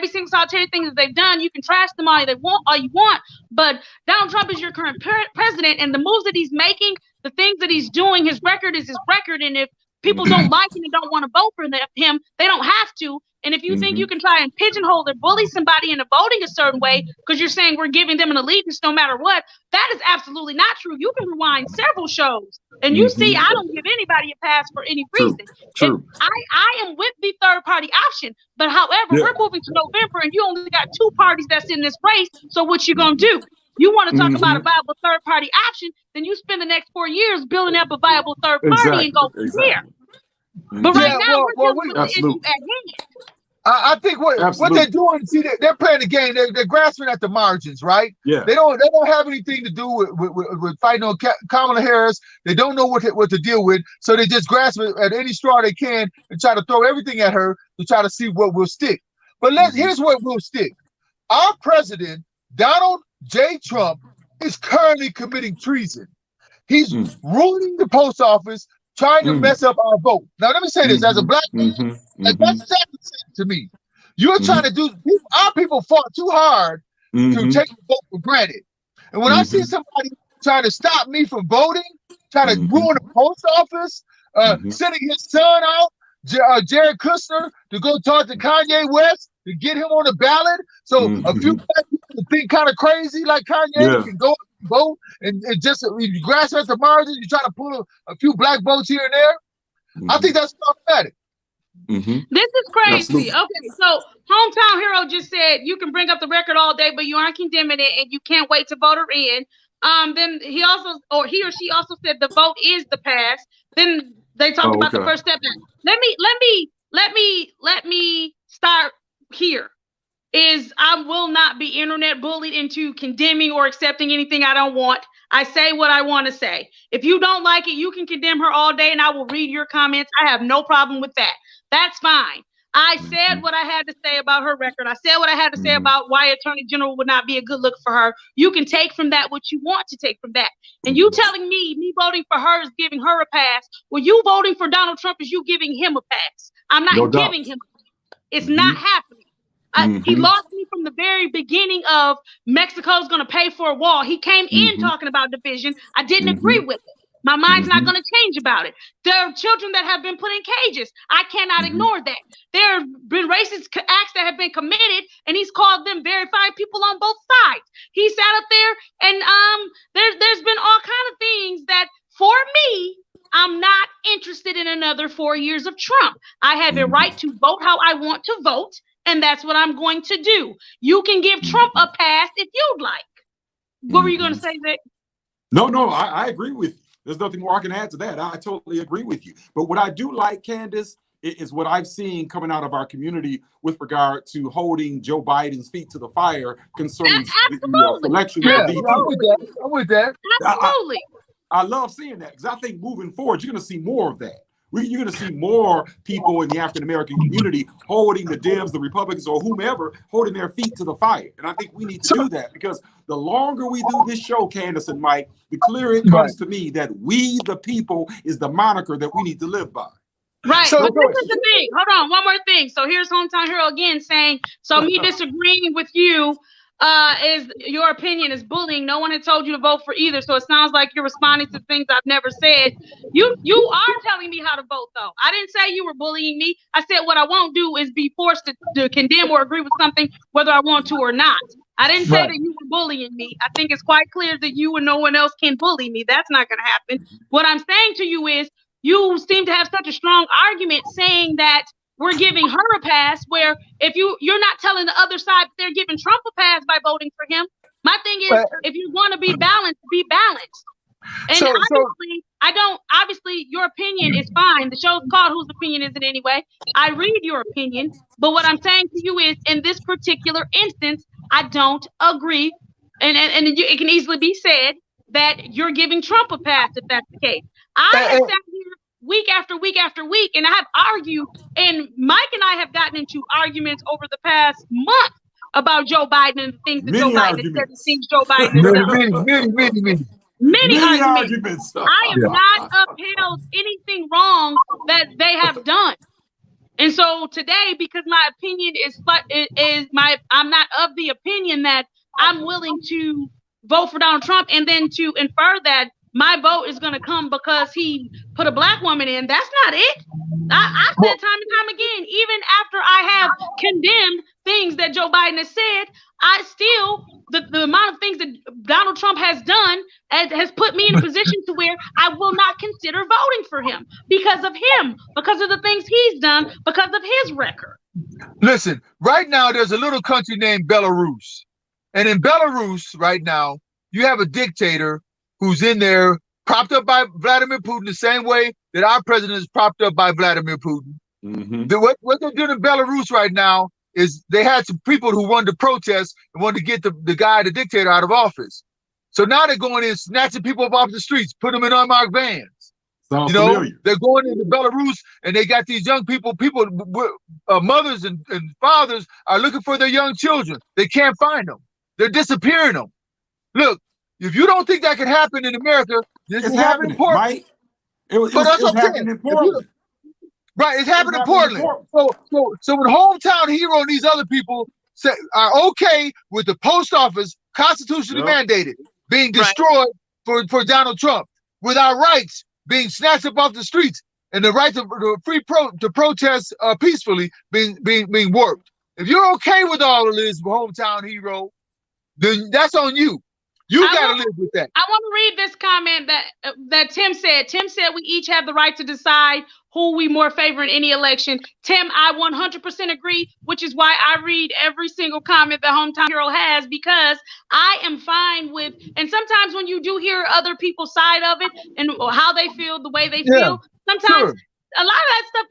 single solitary thing that they've done. You can trash them all you want. But Donald Trump is your current president, and the moves that he's making, the things that he's doing, his record is his record. And if people don't like him and don't want to vote for him, they don't have to. And if you think you can try and pigeonhole or bully somebody into voting a certain way because you're saying we're giving them an allegiance no matter what, that is absolutely not true. You can rewind several shows and you see I don't give anybody a pass for any reason. True. I am with the third party option, but however, we're moving to November and you only got 2 parties that's in this race. So what you gonna do? You want to talk about a viable third party option, then you spend the next 4 years building up a viable third party and go from there. But right now, we're dealing with the issue at hand. I think what they're doing, see, they're playing the game. They're grasping at the margins, right? Yeah. They don't have anything to do with fighting on Kamala Harris. They don't know what to deal with, so they just grasp at any straw they can and try to throw everything at her to try to see what will stick. But here's what will stick. Our president, Donald J. Trump, is currently committing treason. He's ruining the post office, trying to mess up our vote. Now, let me say this. As a black man, that's exactly to me. You're trying to do, our people fought too hard to take the vote for granted. And when I see somebody trying to stop me from voting, trying to ruin the post office, sending his son out, Jared Kushner, to go talk to Kanye West, to get him on the ballot. So a few black people think kind of crazy like Kanye can go vote and just you grasp at the margins, you try to pull a few black votes here and there. I think that's problematic. This is crazy. Okay, so hometown hero just said you can bring up the record all day, but you aren't condemning it, and you can't wait to vote her in. Then he or she also said the vote is the pass. Then they talked about the first step. Let me start here. I will not be internet bullied into condemning or accepting anything I don't want. I say what I want to say. If you don't like it, you can condemn her all day and I will read your comments. I have no problem with that. That's fine. I said what I had to say about her record. I said what I had to say about why Attorney General would not be a good look for her. You can take from that what you want to take from that. And you telling me voting for her is giving her a pass. Well, you voting for Donald Trump is you giving him a pass. I'm not giving him a pass. It's not happening. He lost me from the very beginning of Mexico's going to pay for a wall. He came in talking about division. I didn't agree with it. My mind's not going to change about it. There are children that have been put in cages. I cannot ignore that. There have been racist acts that have been committed, and he's called them very fine people on both sides. He sat up there, and there's been all kind of things that, for me, I'm not interested in another 4 years of Trump. I have a right to vote how I want to vote, and that's what I'm going to do. You can give Trump a pass if you'd like. What were you going to say, Vic? No, I agree with you. There's nothing more I can add to that. I totally agree with you. But what I do like, Candace, is what I've seen coming out of our community with regard to holding Joe Biden's feet to the fire concerning the election. Yeah, I'm with that. Absolutely. I love seeing that because I think moving forward, you're going to see more of that. You're going to see more people in the African-American community holding the Dems, the Republicans, or whomever, holding their feet to the fire. And I think we need to do that because the longer we do this show, Candace and Mike, the clearer it comes to me that we, the people, is the moniker that we need to live by. Right. So, but this is the thing. Hold on. One more thing. So here's Hometown Hero again saying, so me disagreeing with you is your opinion is bullying. No one had told you to vote for either. So it sounds like you're responding to things I've never said. You are telling me how to vote, though. I didn't say you were bullying me. I said what I won't do is be forced to condemn or agree with something, whether I want to or not. I didn't say that you were bullying me. I think it's quite clear that you and no one else can bully me. That's not going to happen. What I'm saying to you is you seem to have such a strong argument saying that we're giving her a pass, where if you're not telling the other side they're giving Trump a pass by voting for him. My thing is, if you want to be balanced, be balanced. And obviously your opinion is fine. The show's called Whose Opinion Is It Anyway? I read your opinion, but what I'm saying to you is, in this particular instance, I don't agree. And it can easily be said that you're giving Trump a pass if that's the case. I have sat here week after week after week, and I have argued, and Mike and I have gotten into arguments over the past month about Joe Biden and the things that Joe Biden has said, the things Joe Biden has done. Many arguments. I have not upheld anything wrong that they have done. And so today, because my opinion I'm not of the opinion that I'm willing to vote for Donald Trump and then to infer that my vote is going to come because he put a black woman in. That's not it. I said time and time again, even after I have condemned things that Joe Biden has said, I still, the amount of things that Donald Trump has done has put me in a position to where I will not consider voting for him because of him, because of the things he's done, because of his record. Listen, right now there's a little country named Belarus. And in Belarus right now, you have a dictator who's in there propped up by Vladimir Putin the same way that our president is propped up by Vladimir Putin. What they're doing in Belarus right now is they had some people who wanted to protest and wanted to get the dictator out of office. So now they're going in, snatching people up off the streets, putting them in unmarked vans. Sounds familiar. They're going into Belarus and they got these young people, mothers and fathers are looking for their young children. They can't find them. They're disappearing them. Look, if you don't think that can happen in America, this is happening in Portland. Right? It's happening in Portland. Right, it's happening in Portland. So when Hometown Hero and these other people are okay with the post office constitutionally mandated being destroyed for Donald Trump, with our rights being snatched up off the streets and the right to protest peacefully being warped. If you're okay with all of this, Hometown Hero, then that's on you. You got to live with that. I want to read this comment that Tim said. Tim said we each have the right to decide who we more favor in any election. Tim, I 100% agree, which is why I read every single comment that Hometown Hero has, because I am fine with, and sometimes when you do hear other people's side of it and how they feel, the way they feel, sometimes a lot of that stuff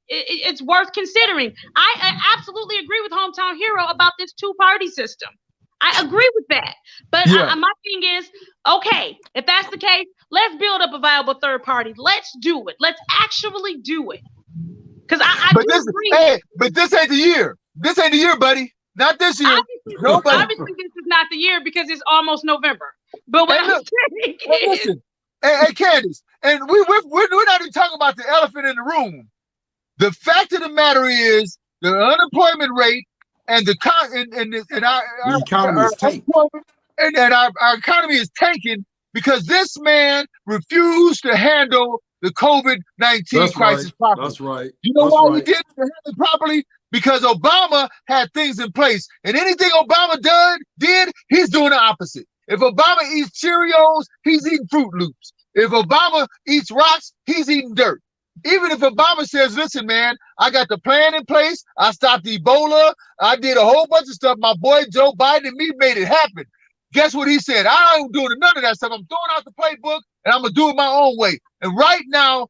it's worth considering. I absolutely agree with Hometown Hero about this two-party system. I agree with that. But my thing is, okay, if that's the case, let's build up a viable third party. Let's do it. Let's actually do it. Because I do agree. Hey, but this ain't the year. This ain't the year, buddy. Not this year. Obviously, this is not the year because it's almost November. But what I'm saying is... Listen, hey, Candace, and we're not even talking about the elephant in the room. The fact of the matter is the unemployment rate and the economy is tanking. And our economy is tanking because this man refused to handle the COVID-19 crisis properly. That's right. You know why he didn't handle it properly? Because Obama had things in place, and anything Obama did, he's doing the opposite. If Obama eats Cheerios, he's eating Fruit Loops. If Obama eats rocks, he's eating dirt. Even if Obama says, listen, man, I got the plan in place. I stopped Ebola. I did a whole bunch of stuff. My boy Joe Biden and me made it happen. Guess what he said? I ain't doing none of that stuff. I'm throwing out the playbook, and I'm going to do it my own way. And right now,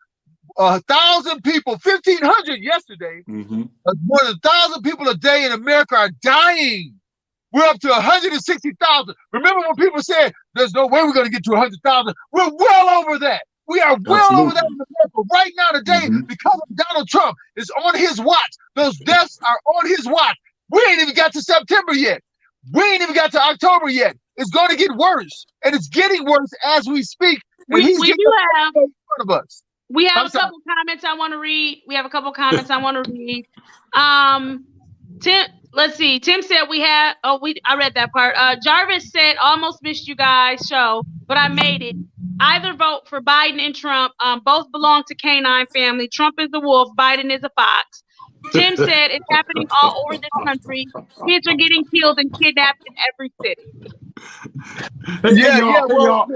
1,000 people, 1,500 yesterday, more than 1,000 people a day in America are dying. We're up to 160,000. Remember when people said, there's no way we're going to get to 100,000? We're well over that. We are well over that in America right now today because of Donald Trump. It's on his watch. Those deaths are on his watch. We ain't even got to September yet. We ain't even got to October yet. It's going to get worse, and it's getting worse as we speak. And he's getting in front of us. We have a couple comments I want to read. Tim, let's see. Tim said I read that part. Jarvis said, almost missed you guys' show, but I made it. Either vote for Biden and Trump. Both belong to canine family. Trump is a wolf. Biden is a fox. Tim said it's happening all over this country. Kids are getting killed and kidnapped in every city.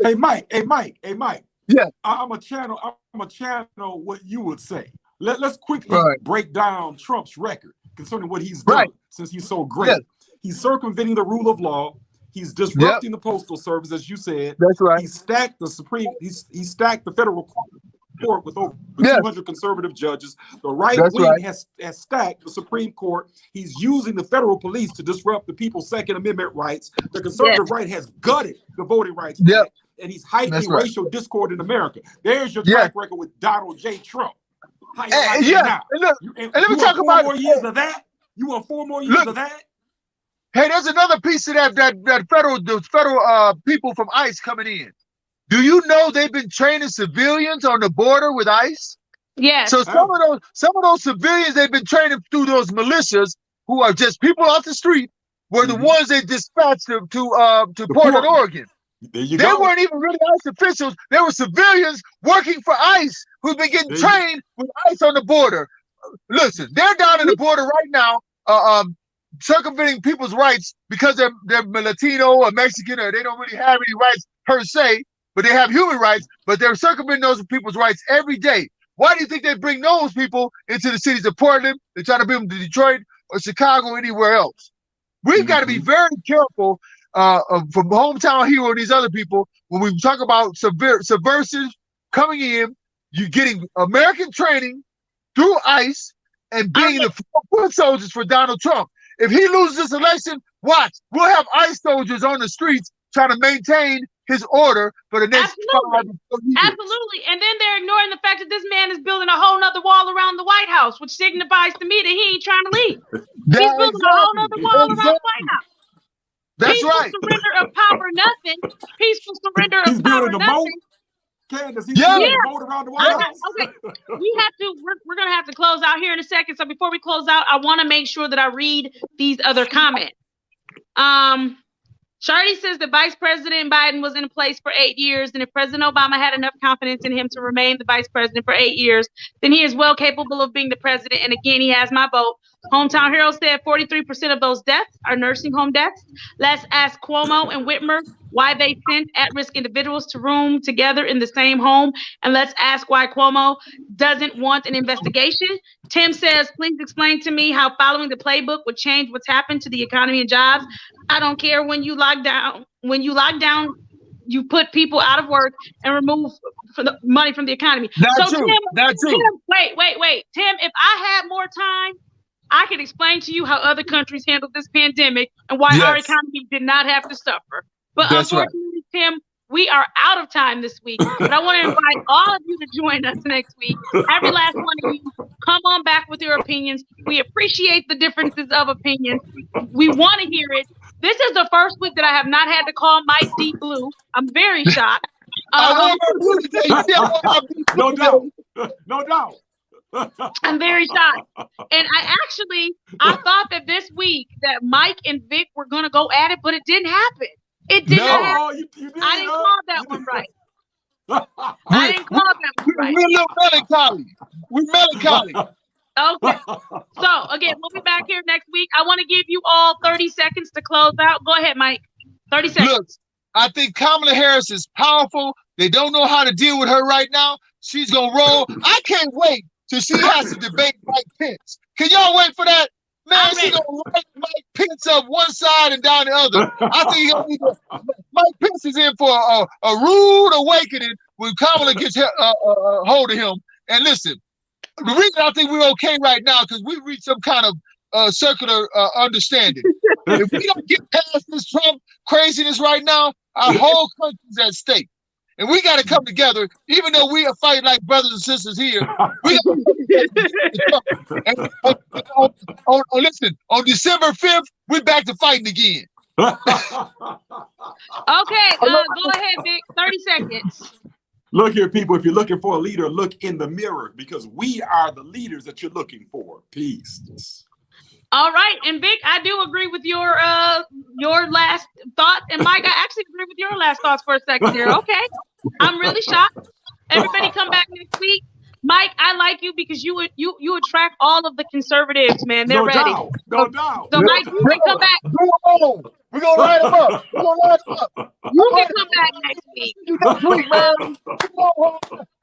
Hey, Mike. Yeah. I'm a channel what you would say. Let's quickly break down Trump's record concerning what he's done since he's so great. Yeah. He's circumventing the rule of law. He's disrupting the postal service, as you said. That's right. He stacked he stacked the federal court with over 200 conservative judges. The right wing has stacked the Supreme Court. He's using the federal police to disrupt the people's Second Amendment rights. The conservative right has gutted the Voting Rights Act, and he's heightening racial discord in America. There's your track record with Donald J. Trump. How you like it now? And let me talk about 4 more years of that. You want 4 more years of that? Hey, there's another piece of that federal people from ICE coming in. Do you know they've been training civilians on the border with ICE? Yes. So some of those civilians they've been training through those militias who are just people off the street were the ones they dispatched to Portland, Oregon. They weren't even really ICE officials. They were civilians working for ICE who've been getting trained with ICE on the border. Listen, they're down in the border right now, circumventing people's rights because they're Latino or Mexican, or they don't really have any rights per se, but they have human rights, but they're circumventing those people's rights every day. Why do you think they bring those people into the cities of Portland? They try to bring them to Detroit or Chicago or anywhere else. We've got to be very careful from Hometown Hero and these other people when we talk about subversives coming in. You're getting American training through ICE and being the foot soldiers for Donald Trump. If he loses this election, watch. We'll have ICE soldiers on the streets trying to maintain his order for the next 5 years. Absolutely. And then they're ignoring the fact that this man is building a whole nother wall around the White House, which signifies to me that he ain't trying to leave. He's building a whole nother wall around the White House. That's Peaceful surrender of power, nothing. Peaceful surrender of power, nothing. Candace, he's building a moat around the White House. Okay. We're going to have to close out here in a second. So before we close out, I want to make sure that I read these other comments. Shardy says that Vice President Biden was in place for 8 years, and if President Obama had enough confidence in him to remain the vice president for 8 years, then he is well capable of being the president. And again, he has my vote. Hometown Hero said 43% of those deaths are nursing home deaths. Let's ask Cuomo and Whitmer why they sent at-risk individuals to room together in the same home. And let's ask why Cuomo doesn't want an investigation. Tim says, please explain to me how following the playbook would change what's happened to the economy and jobs. I don't care when you lock down. When you lock down, you put people out of work and remove the money from the economy. Not true. Tim, wait. Tim, if I had more time, I could explain to you how other countries handled this pandemic and why our economy did not have to suffer. But unfortunately, Tim, we are out of time this week. But I want to invite all of you to join us next week. Every last one of you, come on back with your opinions. We appreciate the differences of opinions. We want to hear it. This is the first week that I have not had to call Mike Deep Blue. I'm very shocked. No doubt. No doubt. I'm very shocked. And I thought that this week that Mike and Vic were going to go at it, but it didn't happen. It did not. No, you did. I didn't call that one right. I didn't call that one right. We're a little melancholy. We're melancholy. Okay. So again, we'll be back here next week. I want to give you all 30 seconds to close out. Go ahead, Mike. 30 seconds. Look, I think Kamala Harris is powerful. They don't know how to deal with her right now. She's gonna roll. I can't wait till she has to debate Mike Pence. Can y'all wait for that? Man, she's gonna light Mike Pence up one side and down the other. I think Mike Pence is in for a rude awakening when Kamala gets hold of him. And listen, the reason I think we're okay right now because we reached some kind of circular understanding. If we don't get past this Trump craziness right now, our whole country's at stake. And we got to come together, even though we are fighting like brothers and sisters here. We listen, on December 5th, we're back to fighting again. Okay, go ahead, Vic. 30 seconds. Look here, people. If you're looking for a leader, look in the mirror because we are the leaders that you're looking for. Peace. All right, and Vic, I do agree with your last thought, and Mike, I actually agree with your last thoughts for a second here. Okay, I'm really shocked. Everybody, come back next week. Mike, I like you because you attract all of the conservatives, man. They're ready. No doubt. So Mike, you can come back. We're gonna light them up. We're gonna light them up. You can come back next week. Next week, man.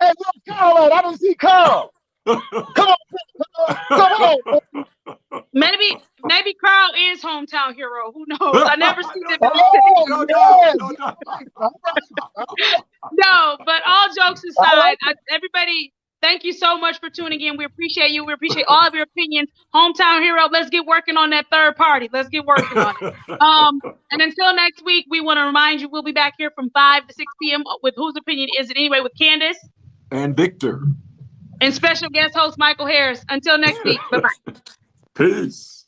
Hey, where's Carl at? I don't see Carl. Come on. Maybe Carl is hometown hero. Who knows? I never see them. No, but all jokes aside, everybody, thank you so much for tuning in. We appreciate you. We appreciate all of your opinions. Hometown hero, let's get working on that third party. Let's get working on it. And until next week, we want to remind you we'll be back here from 5 to 6 p.m. with Whose Opinion Is It Anyway with Candace and Victor. And special guest host Michael Harris. Until next week. Bye-bye. Peace.